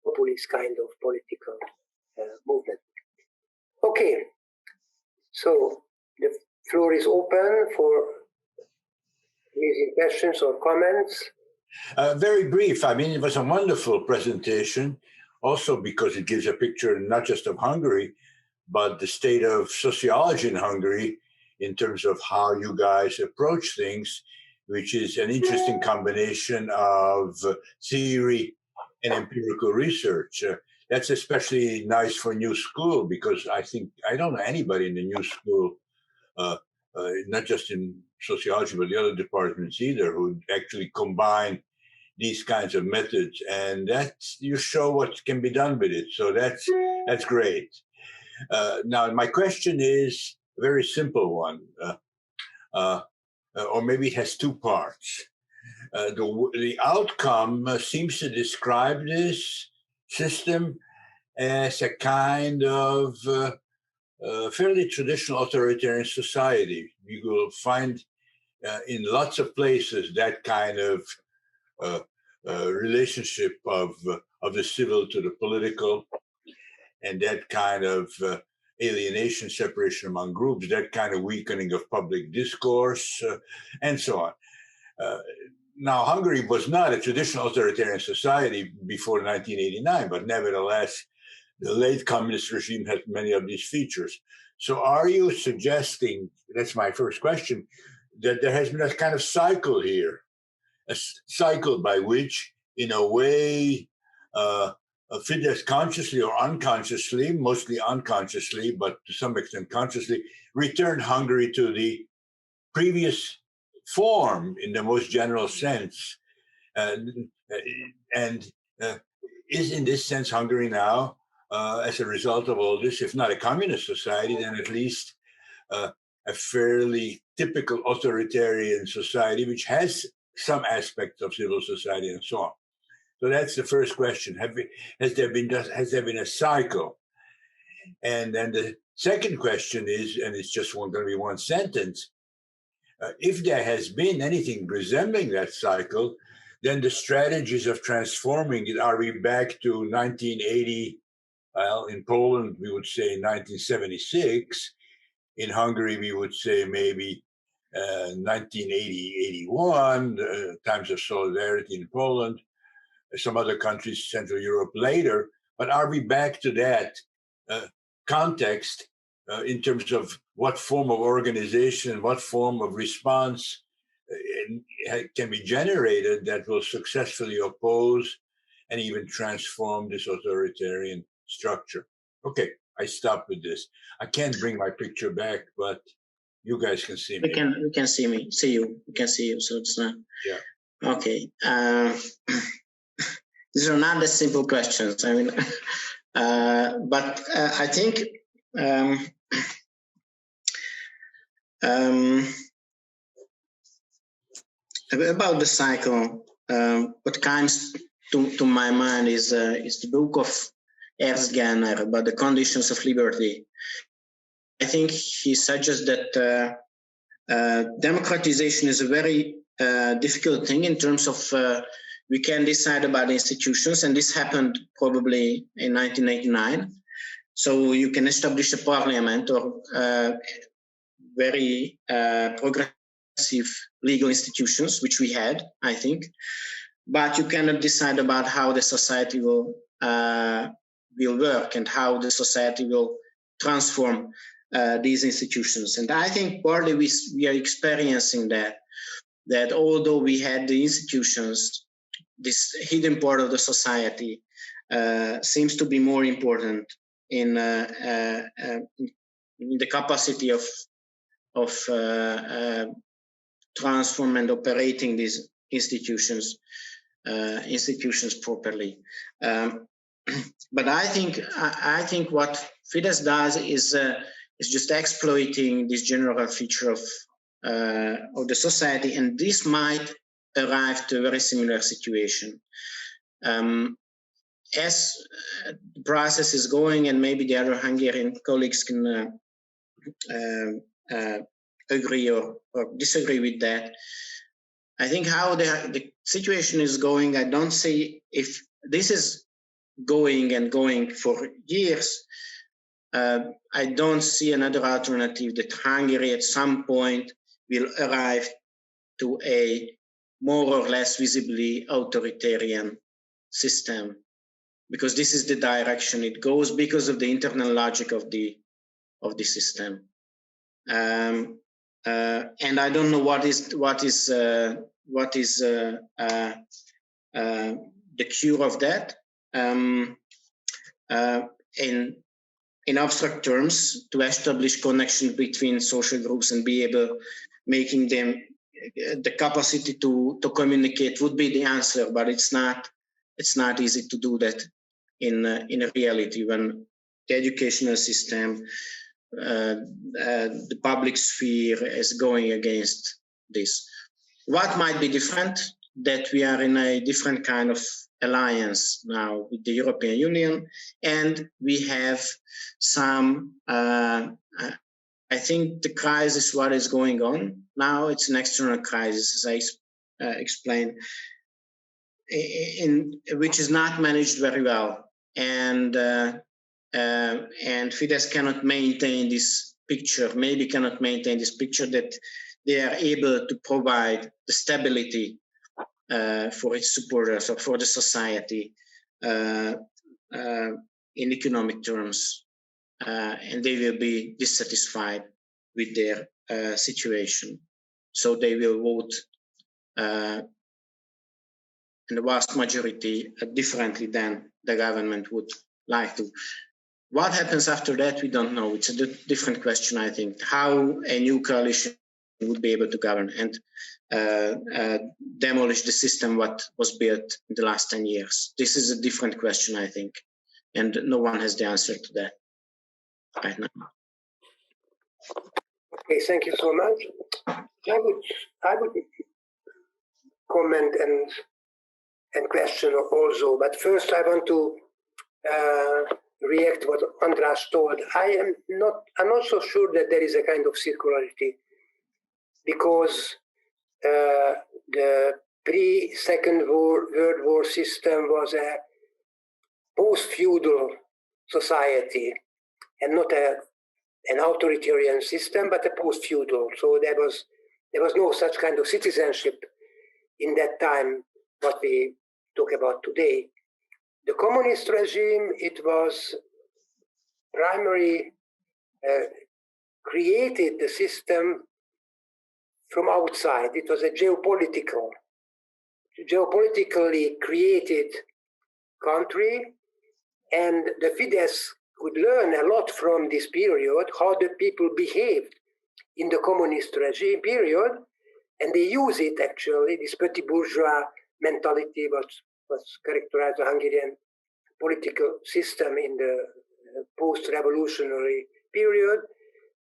populist kind of political movement. Okay, so the floor is open for raising questions or comments.
Very brief. I mean, it was a wonderful presentation, also because it gives a picture not just of Hungary, but the state of sociology in Hungary in terms of how you guys approach things, which is an interesting combination of theory and empirical research. That's especially nice for New School, because I don't know anybody in the New School, not just in sociology, but the other departments either, who actually combine these kinds of methods, and you show what can be done with it. So that's great. Now, my question is a very simple one, or maybe it has two parts. The outcome seems to describe this system as a kind of fairly traditional authoritarian society. You will find in lots of places that kind of relationship of the civil to the political, and that kind of alienation, separation among groups, that kind of weakening of public discourse, and so on. Now, Hungary was not a traditional authoritarian society before 1989, but nevertheless, the late communist regime had many of these features. So are you suggesting, that's my first question, that there has been a kind of cycle here, a cycle by which, in a way, Fidesz consciously or unconsciously, mostly unconsciously, but to some extent consciously, returned Hungary to the previous form in the most general sense. And is in this sense Hungary now, as a result of all this, if not a communist society, then at least a fairly typical authoritarian society, which has some aspects of civil society and so on. So that's the first question. Has there been a cycle? And then the second question is, and it's just going to be one sentence, if there has been anything resembling that cycle, then the strategies of transforming it, are we back to 1980? Well, in Poland, we would say 1976. In Hungary, we would say maybe 1980, 81, times of solidarity in Poland, some other countries, Central Europe later. But are we back to that context in terms of what form of organization, what form of response can be generated that will successfully oppose and even transform this authoritarian structure? Okay, I stop with this. I can't bring my picture back, but you guys can see me.
We can see me, see you. We can see you, so it's not.
Yeah.
Okay. These are not the simple questions. I mean, but I think about the cycle, what comes to my mind is the book of Ernst Gellner about the conditions of liberty. I think he suggests that democratization is a very difficult thing in terms of we can decide about institutions, and this happened probably in 1989. So you can establish a parliament or very progressive legal institutions, which we had, I think, but you cannot decide about how the society will work and how the society will transform these institutions. And I think partly we are experiencing that although we had the institutions, this hidden part of the society seems to be more important in the capacity of transform and operating these institutions properly. But I think what Fidesz does is just exploiting this general feature of the society, and this might arrive to a very similar situation. As the process is going, and maybe the other Hungarian colleagues can agree or disagree with that, I think how the situation is going, I don't see if this is going for years. I don't see another alternative that Hungary at some point will arrive to a more or less visibly authoritarian system, because this is the direction it goes because of the internal logic of the system. And I don't know what is the cure of that. In abstract terms, to establish connection between social groups and be able making them the capacity to communicate would be the answer, but it's not easy to do that in reality when the educational system, the public sphere is going against this. What might be different? That we are in a different kind of alliance now with the European Union, and we have some, I think the crisis, what is going on now, it's an external crisis, as I explained, which is not managed very well. And Fidesz cannot maintain this picture, maybe cannot maintain this picture that they are able to provide the stability for its supporters or for the society in economic terms, and they will be dissatisfied with their situation. So they will vote in the vast majority differently than the government would like to. What happens after that, we don't know. It's a different question, I think. How a new coalition would be able to govern and demolish the system what was built in the last 10 years? This is a different question, I think, and no one has the answer to that right now.
Okay, thank you so much. I would comment and question also, but first I want to react what András told. I'm not so sure that there is a kind of circularity, because the pre-Second World War system was a post-feudal society and not an authoritarian system, but a post-feudal. So there was no such kind of citizenship in that time, what we talk about today. The communist regime, it was primarily created the system from outside. It was a geopolitically created country, and the Fidesz could learn a lot from this period, how the people behaved in the communist regime period, and they use it actually, this petit bourgeois mentality was characterized the Hungarian political system in the post-revolutionary period.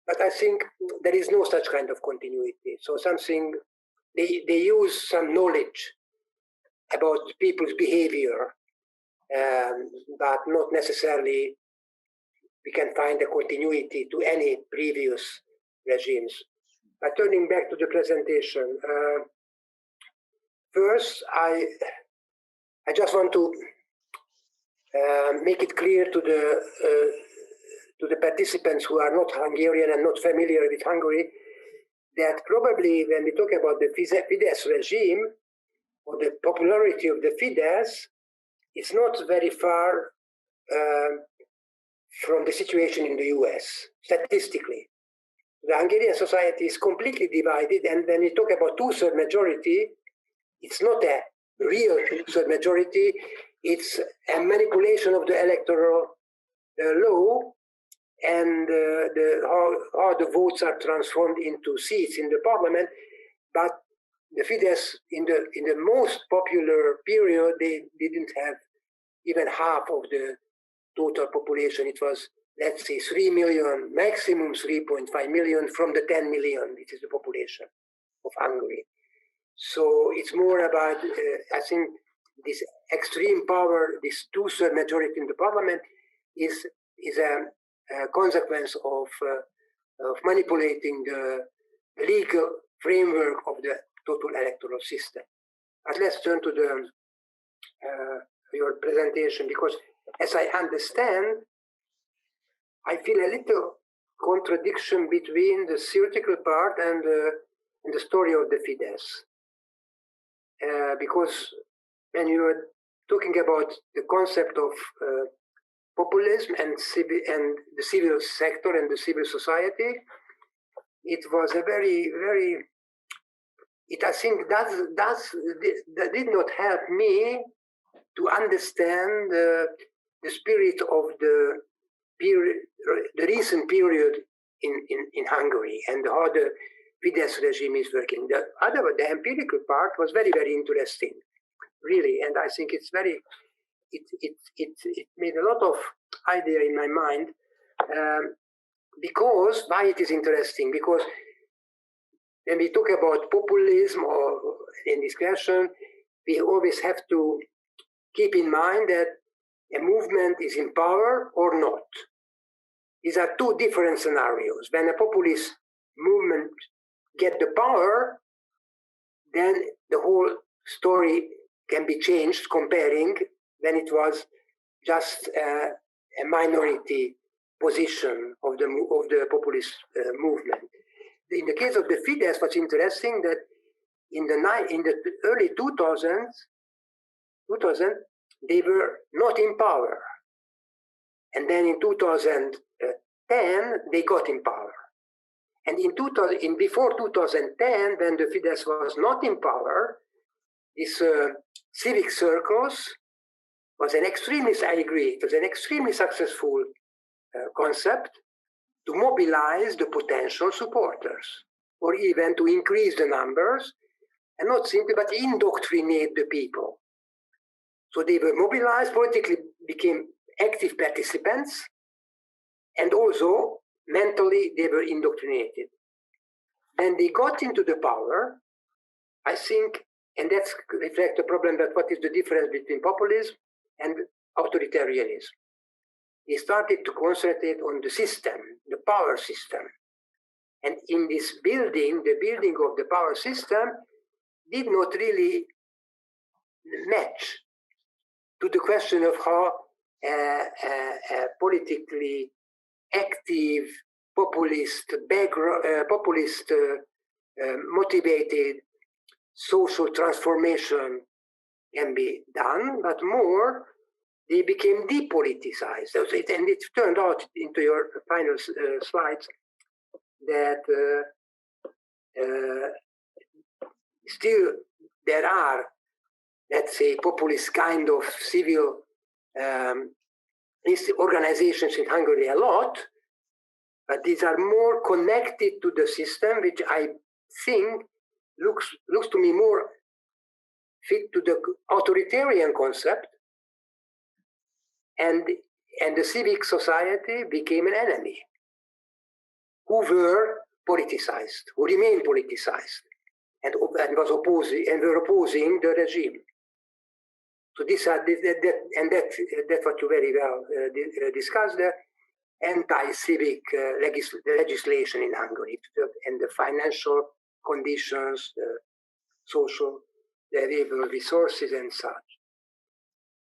But I think there is no such kind of continuity. So something, they use some knowledge about people's behavior, but not necessarily we can find a continuity to any previous regimes. But turning back to the presentation, first I just want to make it clear to the participants who are not Hungarian and not familiar with Hungary, that probably when we talk about the Fidesz regime or the popularity of the Fidesz, it's not very far from the situation in the US, statistically. The Hungarian society is completely divided, and when we talk about two-thirds majority, it's not a real two-thirds majority, it's a manipulation of the electoral law and how the votes are transformed into seats in the parliament. But the Fidesz, in the most popular period, they didn't have even half of the total population. It was, let's say, 3 million, maximum 3.5 million from the 10 million, which is the population of Hungary. So it's more about, I think, this extreme power, this two-thirds majority in the parliament is a consequence of manipulating the legal framework of the total electoral system. But let's turn to your presentation, because as I understand, I feel a little contradiction between the theoretical part and the story of the Fidesz. Because when you are talking about the concept of populism and the civil sector and the civil society, it was a very, very, I think that did not help me to understand the spirit of the recent period in Hungary and how the Fidesz regime is working. The empirical part was very, very interesting, really, and I think it's very, it made a lot of idea in my mind, because why it is interesting, because when we talk about populism or in discussion, we always have to keep in mind that a movement is in power or not. These are two different scenarios. When a populist movement get the power, then the whole story can be changed comparing when it was just a minority position of the populist movement. In the case of the Fidesz, what's interesting that in the early 2000s, they were not in power, and then in 2010 they got in power. And before 2010, when the Fidesz was not in power, this civic circles was an extremely, I agree, it was an extremely successful concept to mobilize the potential supporters. or even to increase the numbers, and not simply, but indoctrinate the people. So they were mobilized, politically became active participants, and also mentally they were indoctrinated. When they got into the power, I think, and that's reflects the problem that what is the difference between populism and authoritarianism. They started to concentrate on the system, the power system. And in this building, the building of the power system did not really match to the question of how politically active, populist, motivated social transformation can be done, but more, they became depoliticized. And it turned out into your final slides that still there are, let's say, populist kind of civil organizations in Hungary a lot, but these are more connected to the system, which I think looks to me more fit to the authoritarian concept, and the civic society became an enemy, who were politicized, who remained politicized, and was opposing and were opposing the regime. So these are that's what you very well discussed, the anti-civic legislation in Hungary, and the financial conditions, the social, the available resources and such.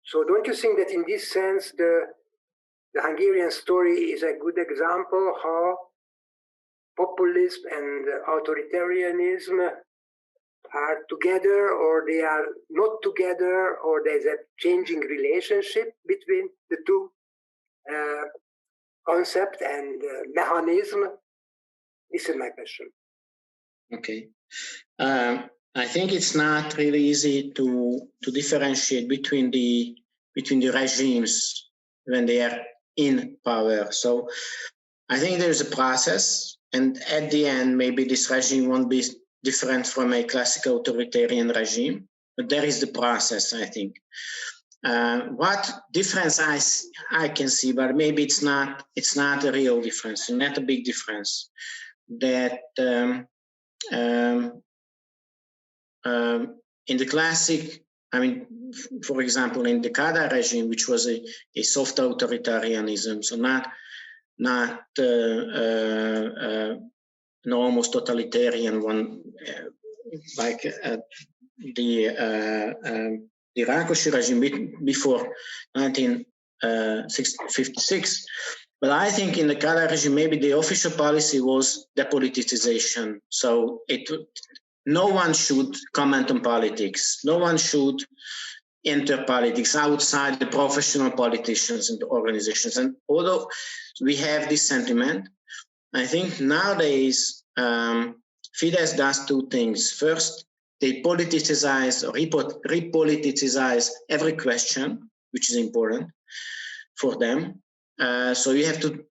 So don't you think that in this sense the Hungarian story is a good example how populism and authoritarianism are together, or they are not together, or there's a changing relationship between the two concept and mechanism? This is my question.
Okay. I think it's not really easy to differentiate between the regimes when they are in power. So I think there's a process, and at the end, maybe this regime won't be different from a classic authoritarian regime, but there is the process, I think. What difference I can see, but maybe it's not a real difference, not a big difference, that in the classic, I mean, for example, in the Kada regime, which was a soft authoritarianism, so not an almost totalitarian one, like the Rákosi regime before 1956. But I think in the Kada regime, maybe the official policy was depoliticization. So no one should comment on politics. No one should enter politics outside the professional politicians and the organizations. And although we have this sentiment, I think nowadays Fidesz does two things. First, they politicize or repoliticize every question, which is important for them. So you have to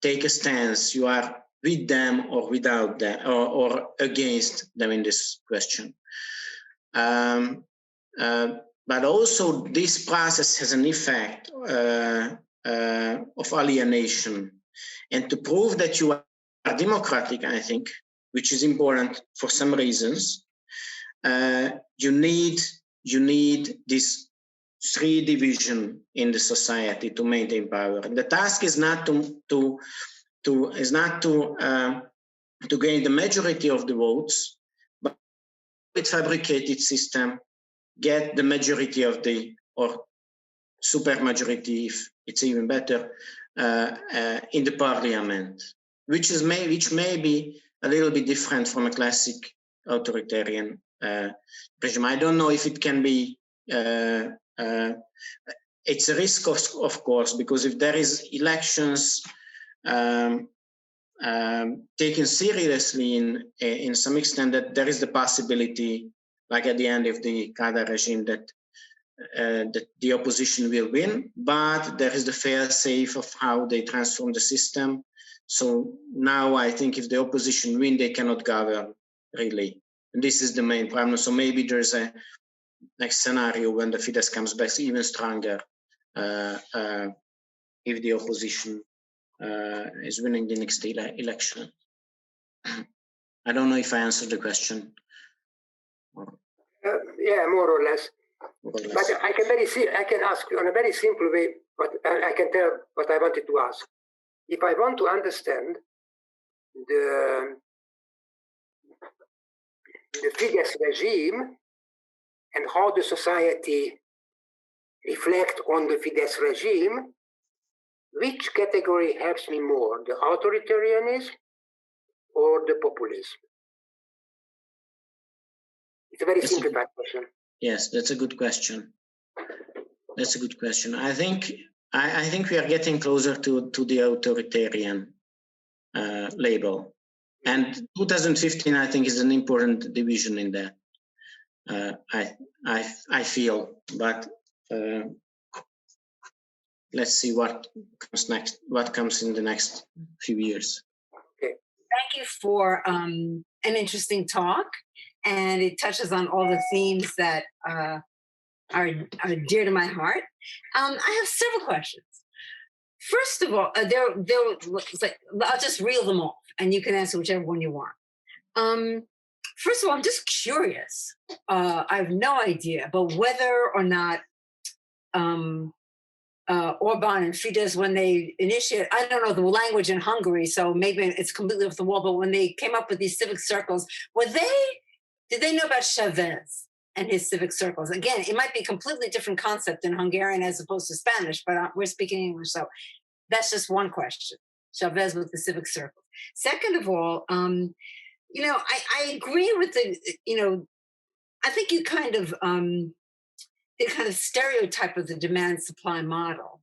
take a stance. You are with them or without them, or against them in this question. But also this process has an effect of alienation. And to prove that you are democratic, I think, which is important for some reasons, you need this three division in the society to maintain power. And the task is not to gain the majority of the votes, but with fabricated system, get the majority of or super majority, if it's even better, in the parliament, which may be a little bit different from a classic authoritarian regime. I don't know if it can be. It's a risk, of course, because if there is elections taken seriously in some extent, that there is the possibility, like at the end of the Kada regime, that the opposition will win, but there is the fail-safe of how they transform the system. So now I think if the opposition win, they cannot govern really. And this is the main problem. So maybe there's a next scenario when the Fidesz comes back even stronger if the opposition is winning the next election. I don't know if I answered the question.
Yeah, more or less. But I can ask you in a very simple way, but I can tell what I wanted to ask. If I want to understand the Fidesz regime and how the society reflect on the Fidesz regime, which category helps me more, the authoritarianism or the populism? It's a very simplified question.
Yes, that's a good question. That's a good question. I think we are getting closer to the authoritarian label, and 2015 I think is an important division in that. I feel, but let's see what comes next. What comes in the next few years.
Okay.
Thank you for an interesting talk, and it touches on all the themes that are dear to my heart. I have several questions. First of all, I'll just reel them off, and you can answer whichever one you want. First of all, I'm just curious. I have no idea, but whether or not Orban and Fidesz, when they initiated, I don't know the language in Hungary, so maybe it's completely off the wall, but when they came up with these civic circles, did they know about Chavez and his civic circles? Again, it might be a completely different concept in Hungarian as opposed to Spanish, but we're speaking English, so that's just one question. Chavez with the civic circles. Second of all, I agree with I think you kind of the kind of stereotype of the demand-supply model.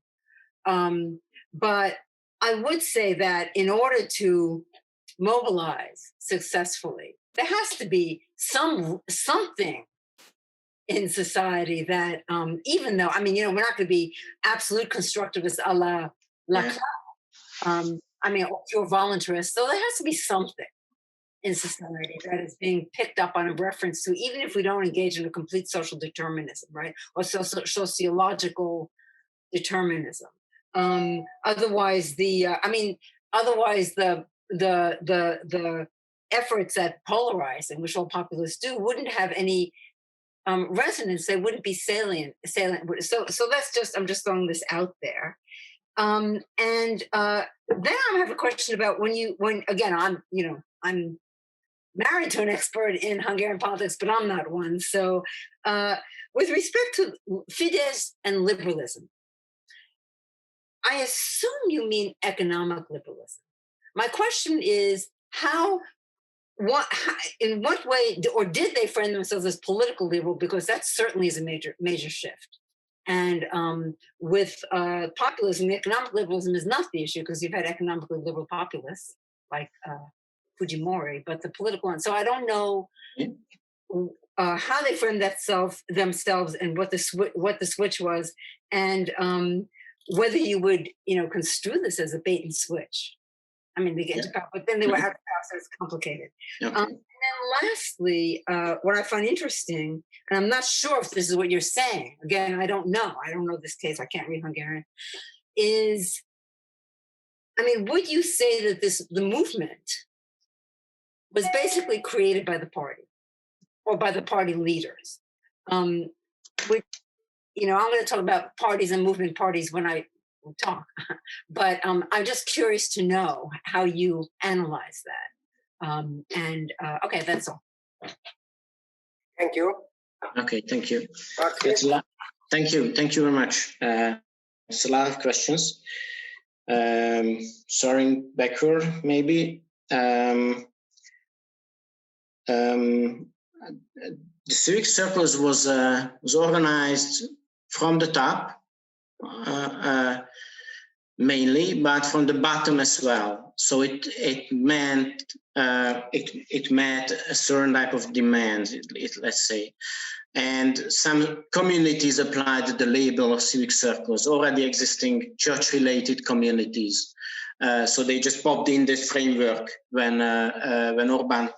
But I would say that in order to mobilize successfully, there has to be something in society that, even though, we're not going to be absolute constructivists a la classe, or pure voluntarists, so there has to be something in society that is being picked up on a reference to, even if we don't engage in a complete social determinism, right? Or sociological determinism. Otherwise, the efforts at polarizing, which all populists do, wouldn't have any resonance. They wouldn't be salient. So that's just, I'm just throwing this out there. Then I have a question about when again, I'm married to an expert in Hungarian politics, but I'm not one. So with respect to Fidesz and liberalism, I assume you mean economic liberalism. My question is in what way, or did they frame themselves as political liberal? Because that certainly is a major shift. And with populism, the economic liberalism is not the issue, because you've had economically liberal populists like Fujimori, but the political one. So I don't know how they framed themselves and what the switch was, and whether you would construe this as a bait and switch. They get into power, but then they were out of power, so it's complicated. And then lastly, what I find interesting, and I'm not sure if this is what you're saying, again, I don't know this case, I can't read Hungarian, is, would you say that the movement was basically created by the party or by the party leaders? Which, I'm going to talk about parties and movement parties when I talk, but I'm just curious to know how you analyze that. Okay, that's all.
Thank you.
Okay, thank you. Thank you very much. It's a lot of questions. Starting backward, maybe. The civic circles was organized from the top, mainly, but from the bottom as well. So it meant it met a certain type of demand. Let's say And some communities applied the label of civic circles, already existing church-related communities. So they just popped in this framework when Orban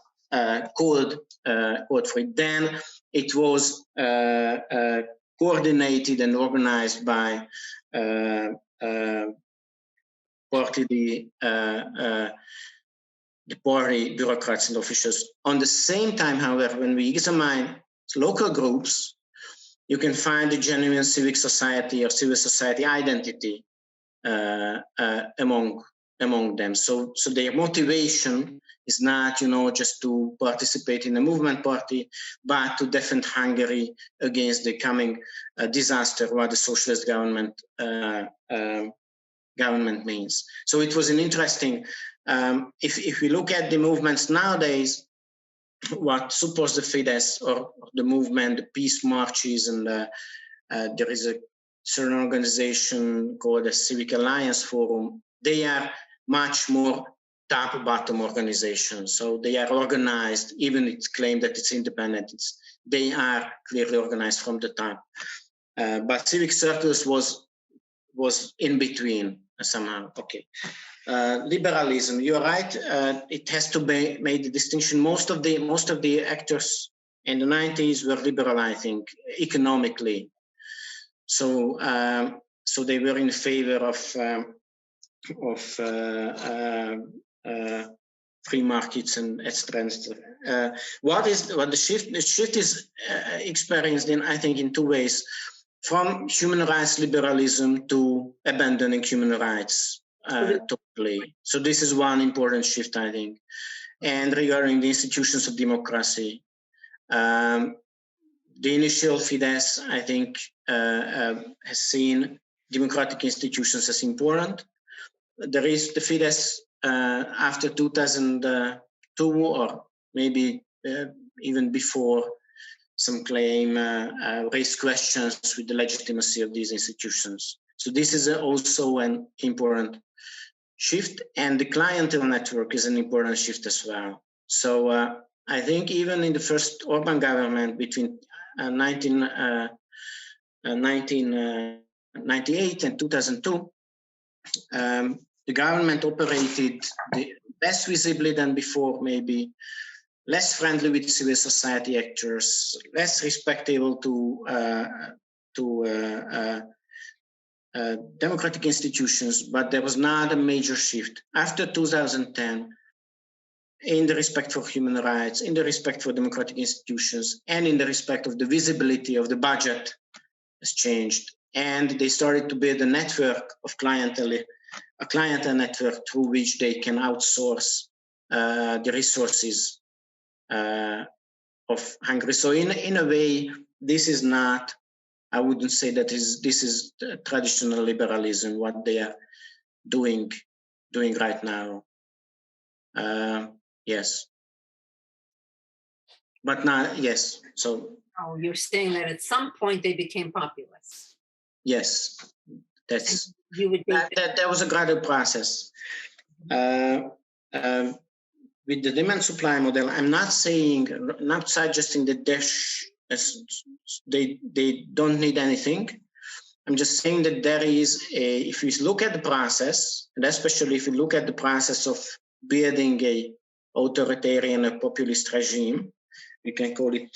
called for it. Then it was coordinated and organized by partly the party bureaucrats and officials. On the same time, however, when we examine local groups, you can find a genuine civic society or civil society identity among them. So their motivation is not, just to participate in a movement party, but to defend Hungary against the coming disaster what the socialist government means. So it was an interesting. If we look at the movements nowadays, what supports the Fidesz or the movement, the peace marches, and there is a certain organization called the Civic Alliance Forum. They are much more top-bottom organizations. So they are organized, even it's claimed that it's independent. They are clearly organized from the top. But Civic Circles was in between somehow. Okay. Liberalism, you're right. It has to be made the distinction. Most of the actors in the 90s were liberal, I think, economically. So they were in favor of free markets and etc. What the shift? The shift is experienced in, I think, in two ways: from human rights liberalism to abandoning human rights totally. So this is one important shift, I think. And regarding the institutions of democracy, the initial Fidesz, I think, has seen democratic institutions as important. There is the Fidesz after 2002, or maybe even before, some claim raised questions with the legitimacy of these institutions. So this is also an important shift, and the clientele network is an important shift as well. So I think even in the first Orban government between 1998 and 2002, the government operated less visibly than before, maybe less friendly with civil society actors, less respectable to democratic institutions, but there was not a major shift. After 2010, in the respect for human rights, in the respect for democratic institutions, and in the respect of the visibility of the budget has changed. And they started to build a network of clientele network through which they can outsource the resources of Hungary. So in a way, this is not, I wouldn't say that this is traditional liberalism, what they are doing right now. Yes. But not, yes, so.
Oh, you're saying that at some point they became populist.
Yes, that's,
you would
that was a gradual process. With the demand supply model, I'm not suggesting that they don't need anything. I'm just saying that there is if you look at the process, and especially if you look at the process of building a authoritarian or populist regime, we can call it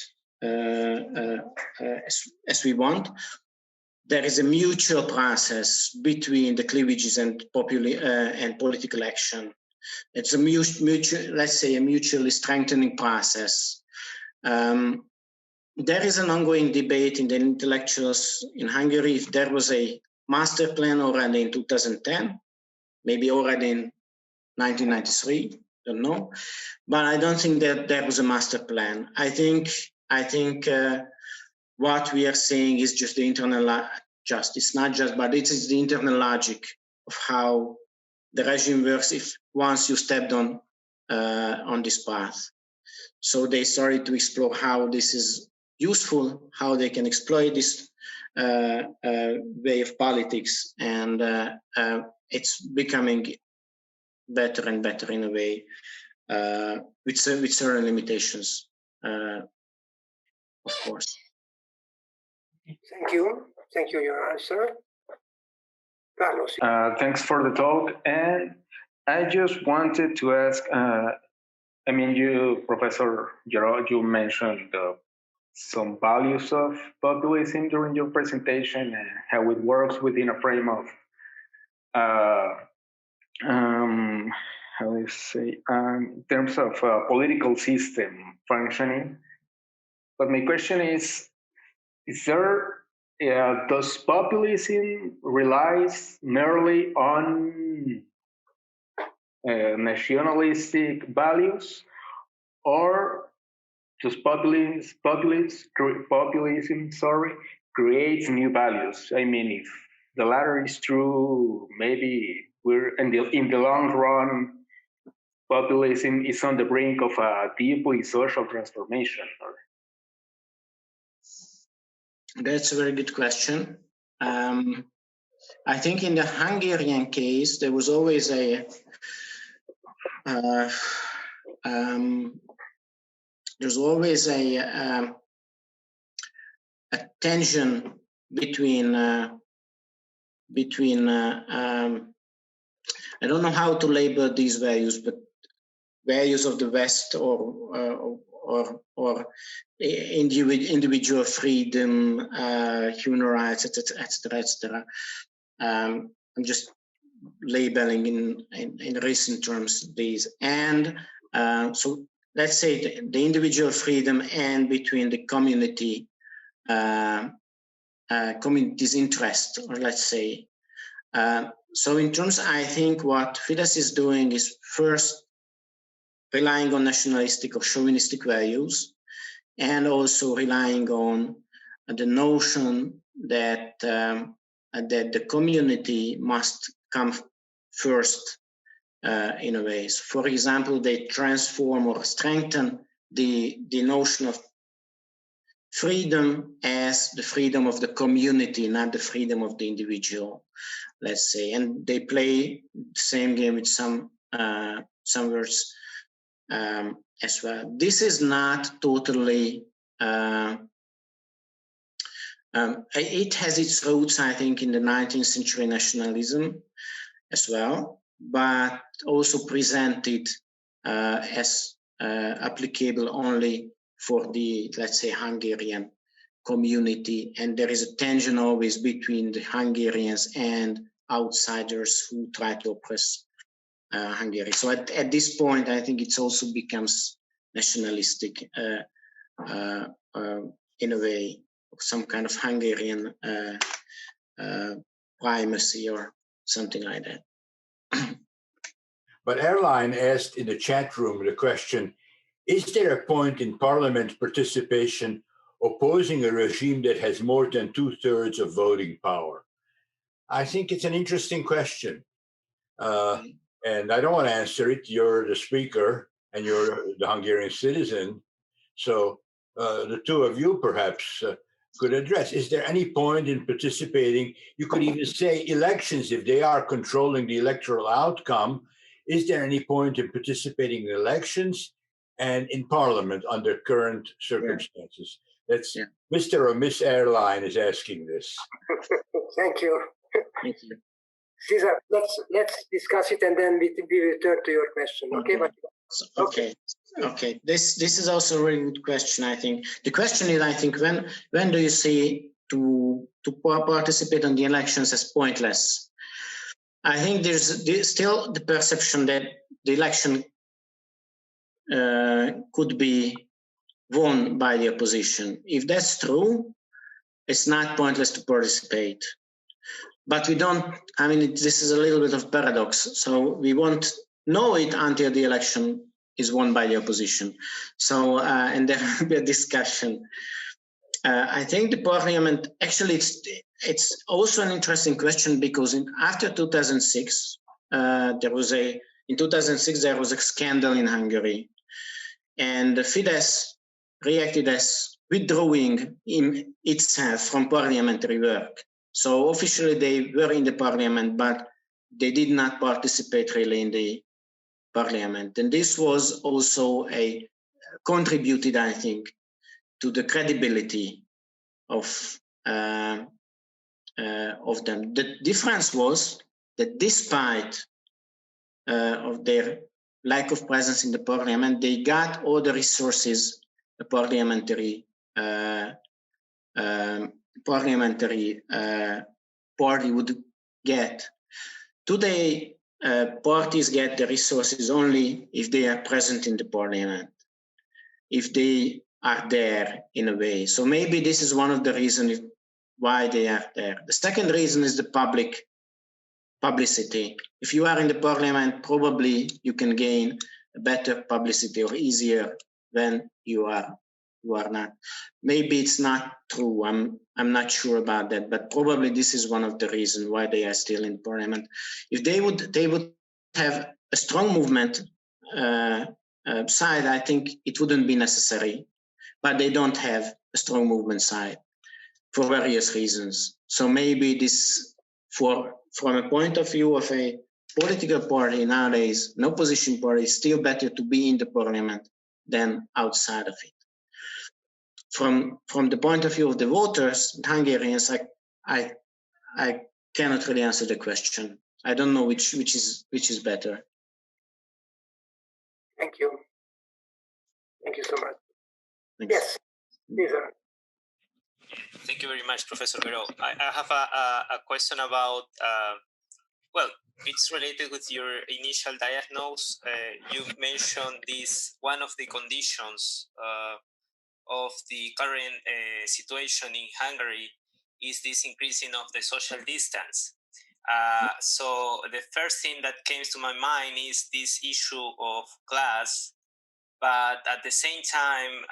as we want. There is a mutual process between the cleavages and political action. It's a mutual, let's say, a mutually strengthening process. There is an ongoing debate in the intellectuals in Hungary if there was a master plan already in 2010, maybe already in 1993, don't know. But I don't think that there was a master plan. I think what we are saying is just the internal, it's not just, but it is the internal logic of how the regime works if once you stepped on this path. So they started to explore how this is useful, how they can exploit this way of politics, and it's becoming better and better in a way, with certain limitations, of course.
Thank you. Thank you, your answer. Carlos.
Thanks for the talk. And I just wanted to ask, I mean, you, Professor Gerő, you mentioned some values of populism during your presentation and how it works within a frame of, how do you say, in terms of political system functioning. But my question is there, does populism relies merely on nationalistic values, or does populism creates new values? I mean, if the latter is true, maybe we're in the long run, populism is on the brink of a deeply social transformation.
That's a very good question. I think in the Hungarian case, there was always a tension between I don't know how to label these values, but values of the West or individual freedom, human rights, etc., etc. I'm just labeling in recent terms these, and so let's say the individual freedom and between the community, community's interest, or let's say. So in terms, I think what Fidesz is doing is first relying on nationalistic or chauvinistic values, and also relying on the notion that that the community must come first in a way. So for example, they transform or strengthen the notion of freedom as the freedom of the community, not the freedom of the individual, let's say. And they play the same game with some words as well. This is not totally, it has its roots, I think, in the 19th century nationalism as well, but also presented as applicable only for the, let's say, Hungarian community. And there is a tension always between the Hungarians and outsiders who try to oppress Hungary. So at this point, I think it also becomes nationalistic in a way, some kind of Hungarian primacy or something like that.
But Airline asked in the chat room the question, is there a point in parliament participation opposing a regime that has more than 2/3 of voting power? I think it's an interesting question. And I don't want to answer it. You're the speaker and you're the Hungarian citizen. So the two of you perhaps could address, is there any point in participating? You could even say elections, if they are controlling the electoral outcome, is there any point in participating in elections and in parliament under current circumstances? That's Mr. or Miss Airline is asking this.
Thank you.
Thank you.
Cesar, let's discuss it and then we return to your question. Okay.
Okay. This is also a really good question. I think the question is, I think, when do you see to participate in the elections as pointless? I think there's still the perception that the election could be won by the opposition. If that's true, it's not pointless to participate. But we don't, I mean, this is a little bit of paradox. So we won't know it until the election is won by the opposition. So, and there will be a discussion. I think the parliament, actually, it's also an interesting question because after 2006, in 2006, there was a scandal in Hungary. And the Fidesz reacted as withdrawing itself from parliamentary work. So officially they were in the parliament, but they did not participate really in the parliament. And this was also contributed, I think, to the credibility of of them. The difference was that despite of their lack of presence in the parliament, they got all the resources the parliamentary party would get. Today, parties get the resources only if they are present in the parliament, if they are there in a way. So maybe this is one of the reasons why they are there. The second reason is the publicity. If you are in the parliament, probably you can gain a better publicity or easier than you are not. Maybe it's not true. I'm not sure about that, but probably this is one of the reasons why they are still in parliament. If they would have a strong movement side, I think it wouldn't be necessary, but they don't have a strong movement side for various reasons. So maybe this, from a point of view of a political party nowadays, an opposition party, is still better to be in the parliament than outside of it. From the point of view of the voters, Hungarians, I cannot really answer the question. I don't know which is better.
Thank you. Thank you so much.
Thanks.
Yes, Lisa.
Thank you very much, Professor Gerő. I have a question about, well, it's related with your initial diagnosis. You mentioned this, one of the conditions of the current situation in Hungary is this increasing of the social distance. So the first thing that came to my mind is this issue of class, but at the same time,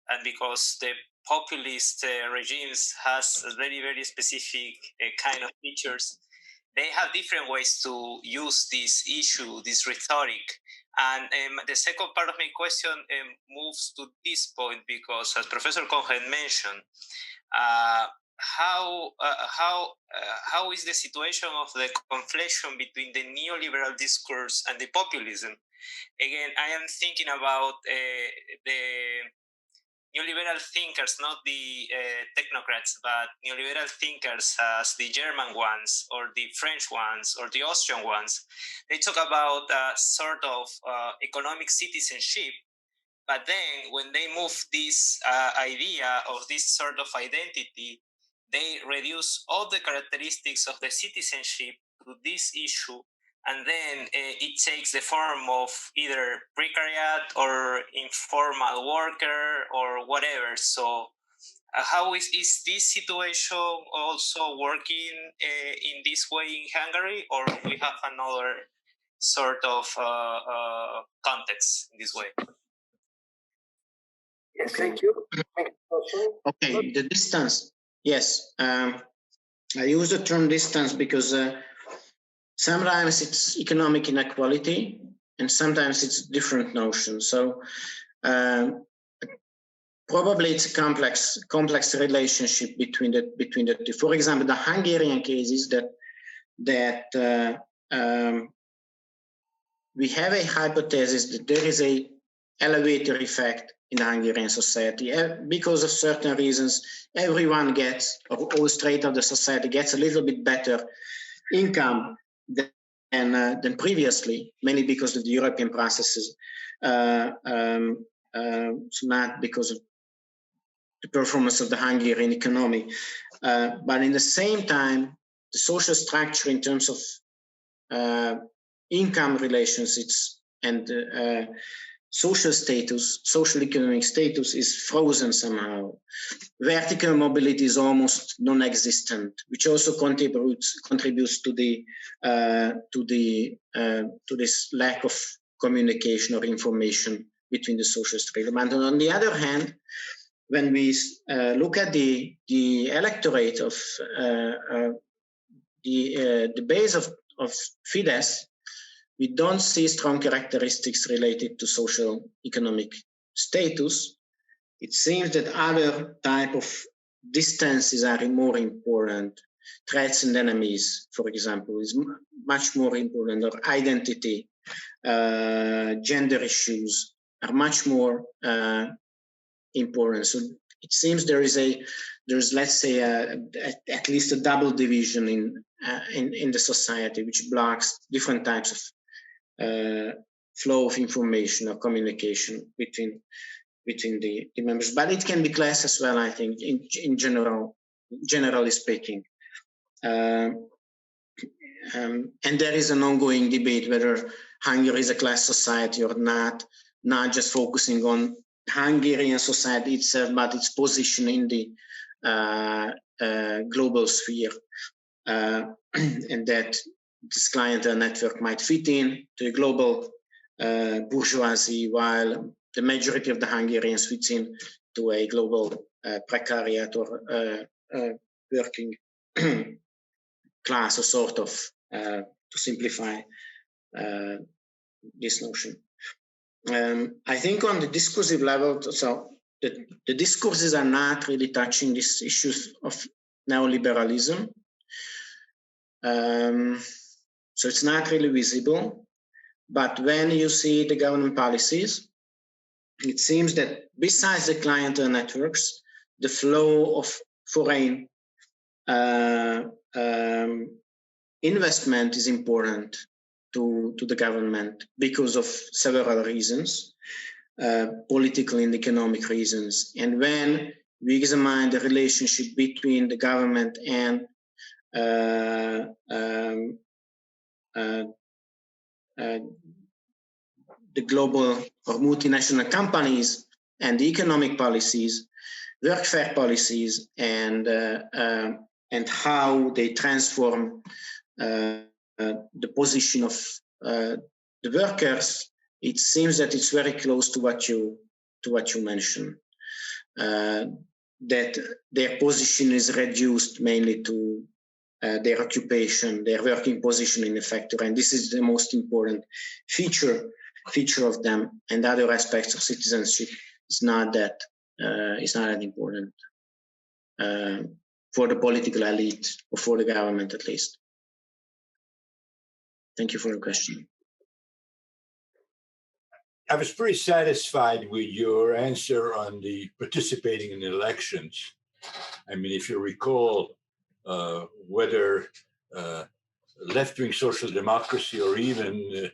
and because the populist regimes has very, very specific kind of features, they have different ways to use this issue, this rhetoric. And the second part of my question moves to this point, because as Professor Kohn had mentioned, how is the situation of the conflation between the neoliberal discourse and the populism? Again, I am thinking about the neoliberal thinkers, not the technocrats, but neoliberal thinkers as the German ones or the French ones or the Austrian ones. They talk about a sort of economic citizenship, but then when they move this idea of this sort of identity, they reduce all the characteristics of the citizenship to this issue, and then it takes the form of either precariat or informal worker or whatever. So how is this situation also working in this way in Hungary, or we have another sort of context in this way?
Yes, thank you. Thank you.
Okay, the distance. Yes, I use the term distance because sometimes it's economic inequality, and sometimes it's different notions. So probably it's a complex relationship between the two. For example, the Hungarian case is that we have a hypothesis that there is a elevator effect in the Hungarian society. Because of certain reasons, everyone gets, or all strata of the society gets a little bit better income than previously, mainly because of the European processes, not because of the performance of the Hungarian economy. But in the same time, the social structure in terms of income relations and social status, social economic status is frozen somehow. Vertical mobility is almost non-existent, which also contributes to this lack of communication or information between the social strata. And on the other hand, when we look at the electorate of the base of Fidesz, we don't see strong characteristics related to social economic status. It seems that other type of distances are more important. Threats and enemies, for example, is much more important, or identity, gender issues are much more important. So it seems there's let's say at least a double division in the society, which blocks different types of flow of information or communication between the members. But it can be class as well, I think, in generally speaking. And there is an ongoing debate whether Hungary is a class society or not just focusing on Hungarian society itself, but its position in the global sphere, and that this clientele network might fit in to the global bourgeoisie, while the majority of the Hungarians fits in to a global precariat or working class, or sort of, to simplify this notion. I think on the discursive level, so the discourses are not really touching these issues of neoliberalism. So it's not really visible. But when you see the government policies, it seems that besides the clientele networks, the flow of foreign investment is important to the government because of several reasons, political and economic reasons. And when we examine the relationship between the government and the global or multinational companies and the economic policies, workfare policies, and how they transform the position of the workers, it seems that it's very close to what you mentioned. That their position is reduced mainly to their occupation, their working position in the factory, and this is the most important feature of them. And other aspects of citizenship is not that important for the political elite, or for the government at least. Thank you for the question.
I was pretty satisfied with your answer on the participating in elections. I mean, if you recall, whether left-wing social democracy or even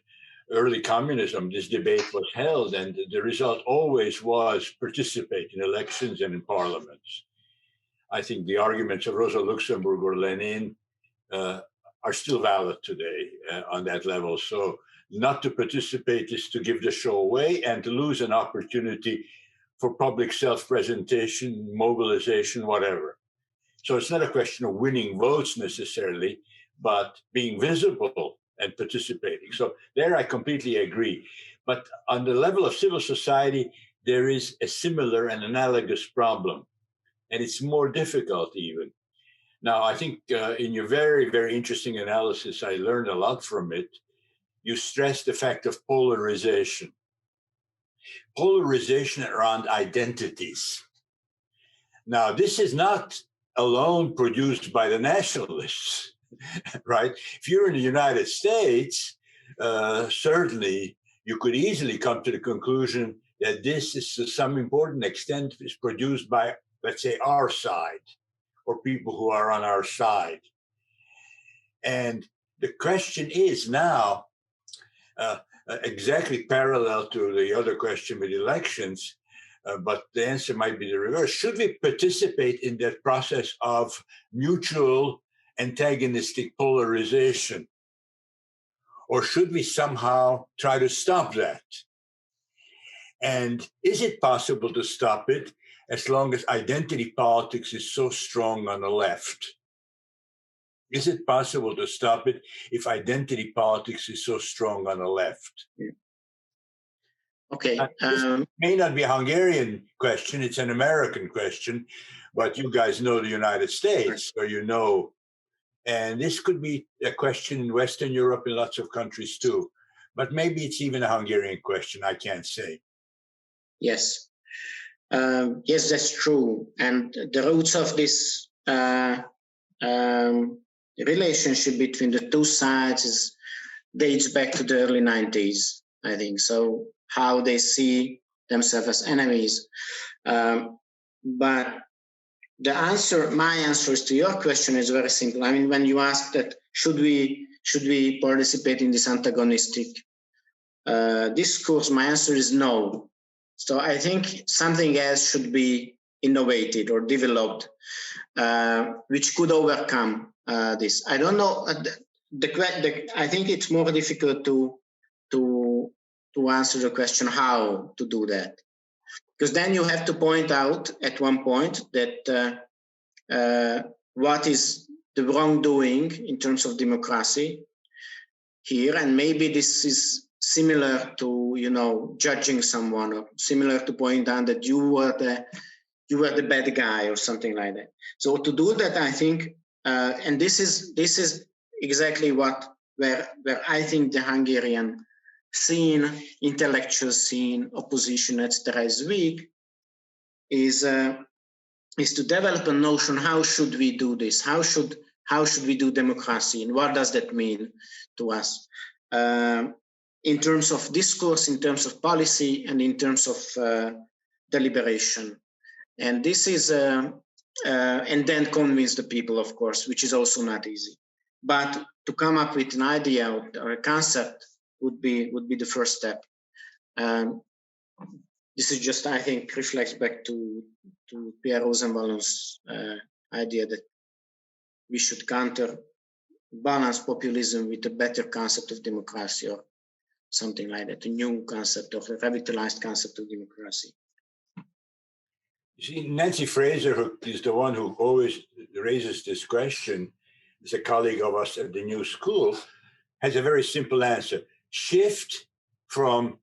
early communism, this debate was held, and the result always was participate in elections and in parliaments. I think the arguments of Rosa Luxemburg or Lenin are still valid today on that level. So not to participate is to give the show away and to lose an opportunity for public self-presentation, mobilization, whatever. So it's not a question of winning votes necessarily, but being visible and participating. So there I completely agree. But on the level of civil society, there is a similar and analogous problem, and it's more difficult even. Now, I think in your very, very interesting analysis, I learned a lot from it. You stressed the fact of polarization. Polarization around identities. Now, this is not alone produced by the nationalists, right? If you're in the United States, certainly you could easily come to the conclusion that this is to some important extent is produced by, let's say, our side, or people who are on our side. And the question is now, exactly parallel to the other question with elections, but the answer might be the reverse. Should we participate in that process of mutual antagonistic polarization? Or should we somehow try to stop that? And is it possible to stop it as long as identity politics is so strong on the left? Is it possible to stop it if identity politics is so strong on the left?
Okay.
This may not be a Hungarian question, it's an American question, but you guys know the United States, so you know. And this could be a question in Western Europe and lots of countries too. But maybe it's even a Hungarian question, I can't say.
Yes. Yes, that's true. And the roots of this relationship between the two sides dates back to the early 90s, I think. So how they see themselves as enemies. But my answers to your question is very simple. I mean, when you ask that, should we participate in this antagonistic discourse, my answer is no. So I think something else should be innovated or developed, which could overcome this. I don't know. I think it's more difficult to answer the question how to do that, because then you have to point out at one point that what is the wrongdoing in terms of democracy here, and maybe this is similar to, you know, judging someone, or similar to pointing out that you were the bad guy or something like that. So to do that, I think, and this is exactly where I think the Hungarian scene, intellectual scene, opposition, etc., is weak, is to develop a notion: how should we do this? How should we do democracy, and what does that mean to us in terms of discourse, in terms of policy, and in terms of deliberation? And this is, and then convince the people, of course, which is also not easy. But to come up with an idea or a concept would be the first step. This is just, I think, reflects back to Pierre Rosenballon's idea that we should counterbalance populism with a better concept of democracy, or something like that, a new concept of a revitalized concept of democracy.
You see, Nancy Fraser, who is the one who always raises this question, is a colleague of us at the New School, has a very simple answer: shift from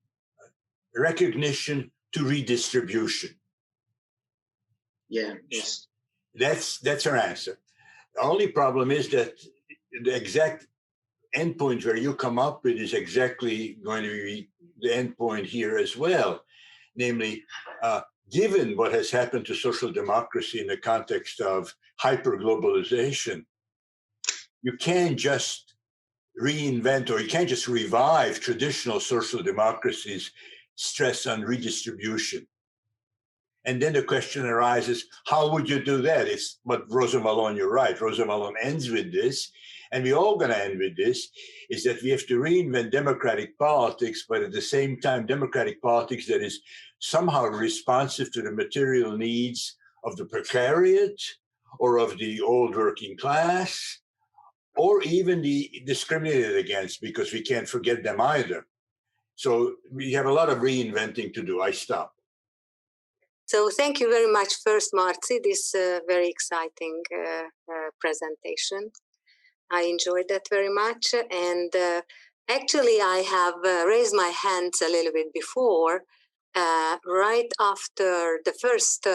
recognition to redistribution.
Yeah, yes.
That's her answer. The only problem is that the exact endpoint where you come up with is exactly going to be the endpoint here as well. Namely, given what has happened to social democracy in the context of hyper-globalization, you can't just reinvent, or you can't just revive traditional social democracies' stress on redistribution. And then the question arises, how would you do that? It's what Rosenballon, you're right, Rosenballon ends with this, and we're all going to end with this, is that we have to reinvent democratic politics, but at the same time, democratic politics that is somehow responsive to the material needs of the precariat, or of the old working class, or even the discriminated against, because we can't forget them either. So we have a lot of reinventing to do. I stop.
So thank you very much first, Marci, this very exciting presentation. I enjoyed that very much. And actually, I have raised my hands a little bit before, right after the first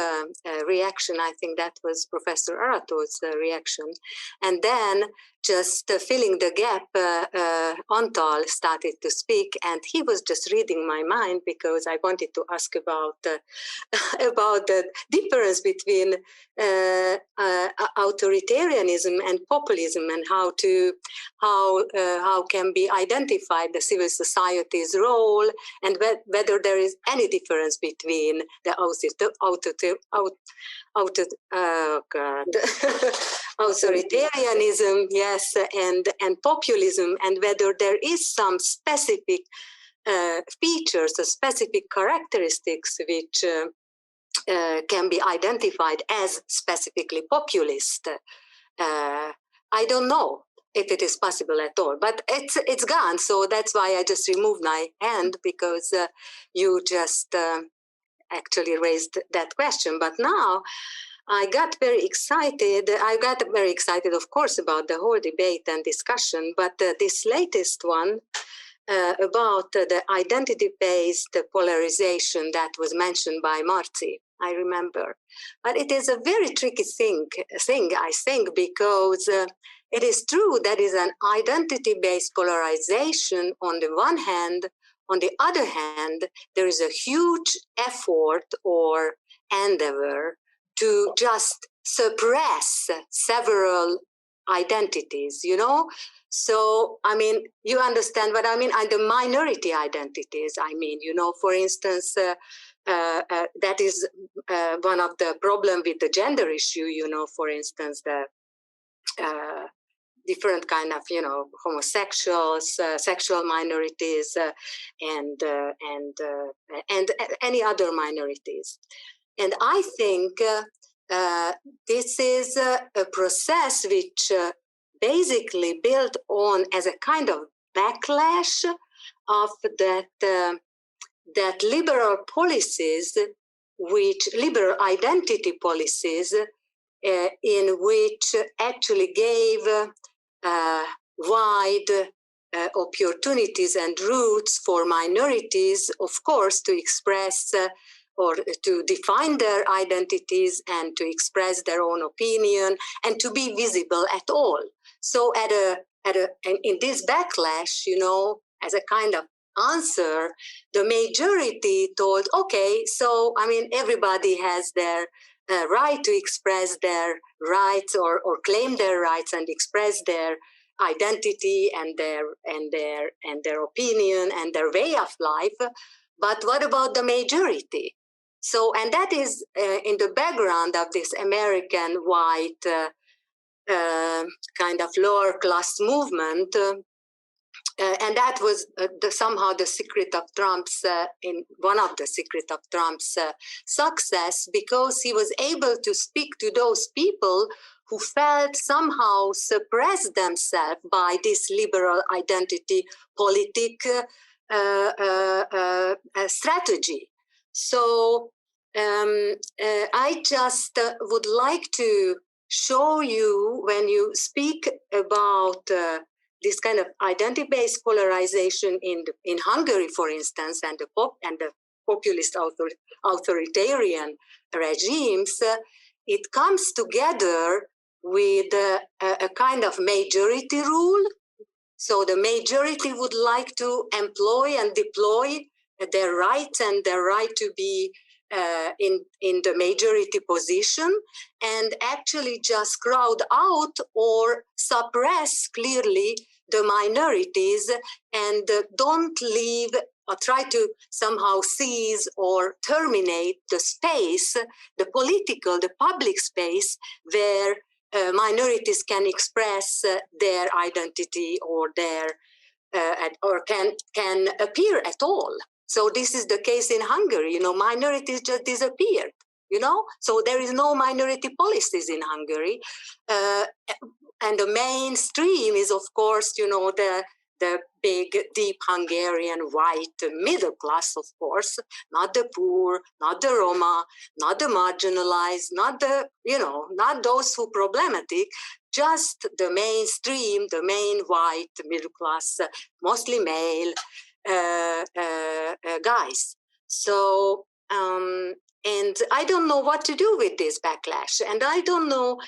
reaction. I think that was Professor Arato's reaction. And then just filling the gap, Antal started to speak, and he was just reading my mind, because I wanted to ask about the difference between authoritarianism and populism, and how can be identified the civil society's role, and whether there is any difference between the authoritarianism, yes, and populism, and whether there is some specific features or specific characteristics which can be identified as specifically populist. I don't know if it is possible at all, but it's gone. So that's why I just removed my hand, because you just actually raised that question. But now I got very excited. I got very excited, of course, about the whole debate and discussion, but this latest one about the identity-based polarization that was mentioned by Marci, I remember. But it is a very tricky thing I think, because it is true that is an identity-based polarization on the one hand. On the other hand, there is a huge effort or endeavor to just suppress several identities, you know? So, I mean, you understand what I mean? And the minority identities, I mean, you know, for instance, that is one of the problem with the gender issue, you know, for instance, the different kind of, you know, homosexuals, sexual minorities, and any other minorities. And I think this is a process which basically built on as a kind of backlash of that liberal policies, which liberal identity policies, in which actually gave wide opportunities and routes for minorities, of course, to express or to define their identities and to express their own opinion and to be visible at all. So in this backlash, you know, as a kind of answer, the majority told, okay, so, I mean, everybody has their right to express their rights or claim their rights and express their identity and their opinion and their way of life. But what about the majority? So, and that is in the background of this American white kind of lower class movement. And that was somehow the secret of Trump's, one of the secret of Trump's success, because he was able to speak to those people who felt somehow suppressed themselves by this liberal identity politic strategy. So I just would like to show you, when you speak about this kind of identity-based polarization in Hungary, for instance, and the populist authoritarian regimes, it comes together with a kind of majority rule. So the majority would like to employ and deploy their rights and their right to be in the majority position, and actually just crowd out or suppress clearly the minorities, and don't leave or try to somehow seize or terminate the space, the political, the public space, where minorities can express their identity or their or can appear at all. So this is the case in Hungary. You know, minorities just disappeared. You know, so there is no minority policies in Hungary, and the mainstream is, of course, you know, the big, deep Hungarian white middle class, of course, not the poor, not the Roma, not the marginalized, not the, you know, not those who problematic, just the mainstream, the main white middle class, mostly male guys. So, and I don't know what to do with this backlash, and I don't know.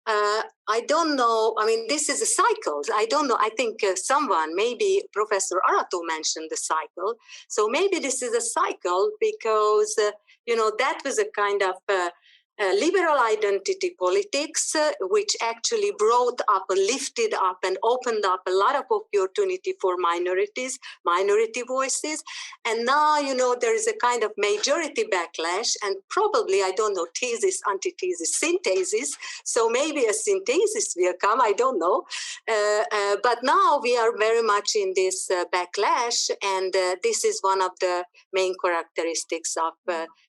I mean, this is a cycle. I don't know. I think someone, maybe Professor Arato, mentioned the cycle. So maybe this is a cycle because, you know, that was a kind of liberal identity politics, which actually brought up and lifted up and opened up a lot of opportunity for minorities, minority voices. And now, you know, there is a kind of majority backlash, and probably, I don't know, thesis, antithesis, synthesis. So maybe a synthesis will come, I don't know. But now we are very much in this backlash, and this is one of the main characteristics of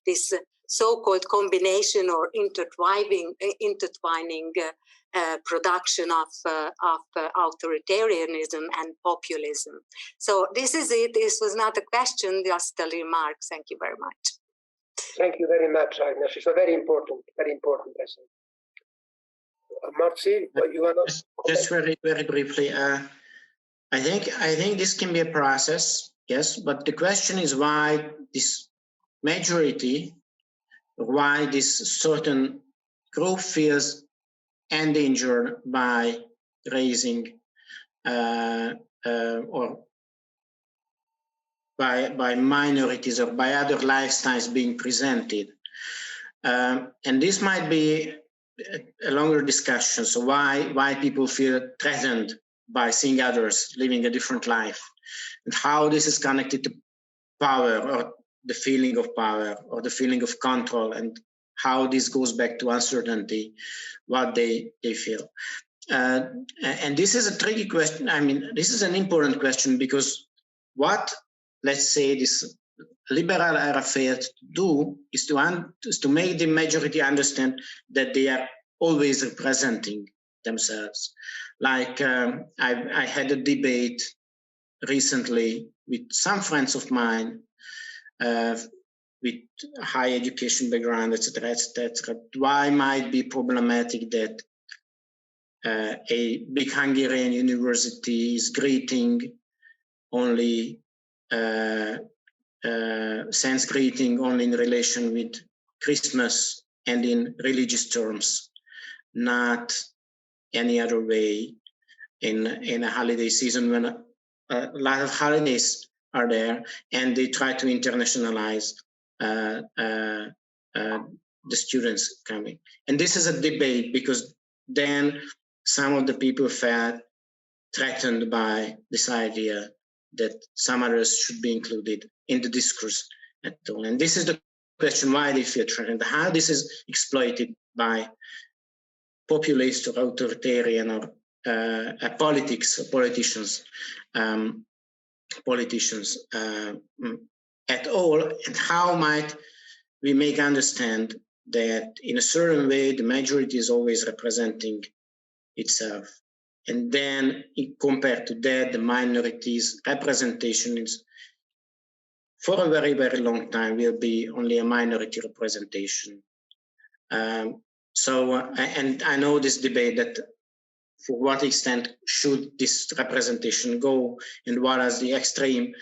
this so-called combination or intertwining production of authoritarianism and populism. So this is it. This was not a question, just a remark. Thank you very much.
Thank you very much, Agnes. It's a very important lesson. Marci, you want to
just very briefly. I think this can be a process, yes, but the question is why this majority, why this certain group feels endangered by raising or by minorities or by other lifestyles being presented. And this might be a longer discussion. So why people feel threatened by seeing others living a different life, and how this is connected to power or the feeling of power or the feeling of control, and how this goes back to uncertainty, what they feel. And this is a tricky question. I mean, this is an important question, because what, let's say, this liberal era failed to do is to make the majority understand that they are always representing themselves. Like I had a debate recently with some friends of mine with high education background, etc., etc. Why might be problematic that a big Hungarian university is greeting only sends greeting only in relation with Christmas and in religious terms, not any other way in a holiday season when a lot of holidays are there, and they try to internationalize the students coming. And this is a debate, because then some of the people felt threatened by this idea that some others should be included in the discourse at all. And this is the question, why they feel threatened, how this is exploited by populist or authoritarian or politicians at all, and how might we make understand that in a certain way the majority is always representing itself, and then compared to that the minorities' representation is, for a very, very long time, will be only a minority representation. And I know this debate that for what extent should this representation go, and what is the extreme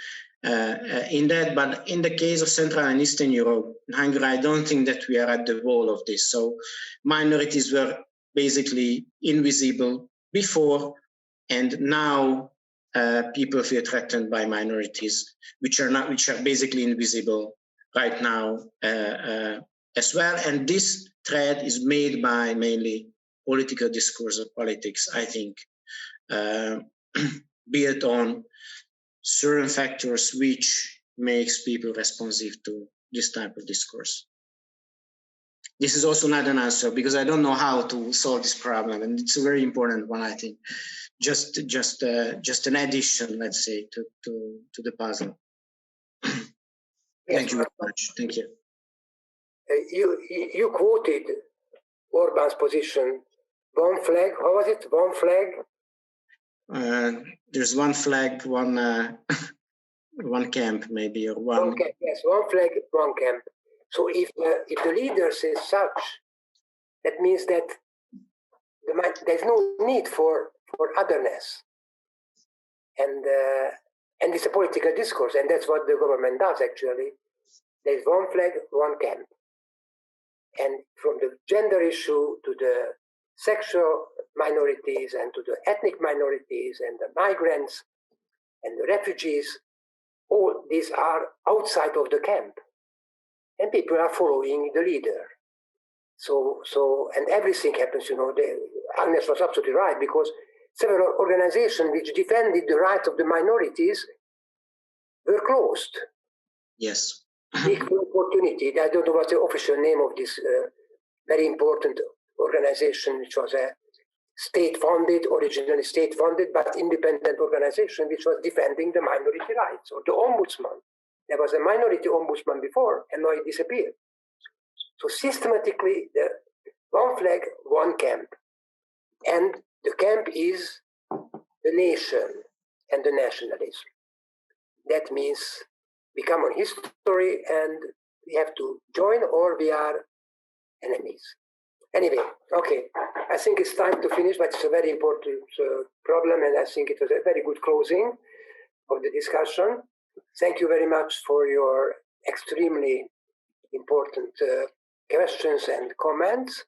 in that. But in the case of Central and Eastern Europe, Hungary, I don't think that we are at the wall of this. So minorities were basically invisible before, and now people feel threatened by minorities, which are basically invisible right now as well. And this threat is made by mainly political discourse of politics, I think, built on certain factors which makes people responsive to this type of discourse. This is also not an answer, because I don't know how to solve this problem, and it's a very important one, I think. Just an addition, let's say, to the puzzle. Thank you very much. Thank you.
You quoted Orbán's position. One flag. How was it? One flag.
There's one flag, one camp, maybe, or one.
One camp, yes, one flag, one camp. So if the leader says such, that means that there's no need for otherness, and it's a political discourse, and that's what the government does actually. There's one flag, one camp, and from the gender issue to the sexual minorities and to the ethnic minorities and the migrants and the refugees, all these are outside of the camp, and people are following the leader. So and everything happens, Agnes was absolutely right, because several organizations which defended the rights of the minorities were closed.
Yes.
Equal opportunity. I don't know what's the official name of this very important organization, which was a originally state-funded, but independent organization, which was defending the minority rights, or the ombudsman. There was a minority ombudsman before, and now it disappeared. So systematically, the one flag, one camp. And the camp is the nation and the nationalism. That means we come on history and we have to join, or we are enemies. Anyway, okay, I think it's time to finish, but it's a very important problem, and I think it was a very good closing of the discussion. Thank you very much for your extremely important questions and comments.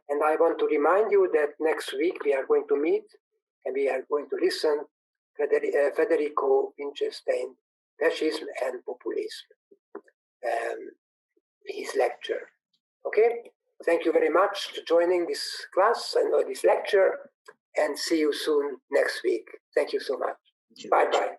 And I want to remind you that next week we are going to meet and we are going to listen to Federico Winchestein, Fascism and Populism, his lecture. Okay? Thank you very much for joining this class and this lecture, and see you soon next week. Thank you so much. Bye-bye.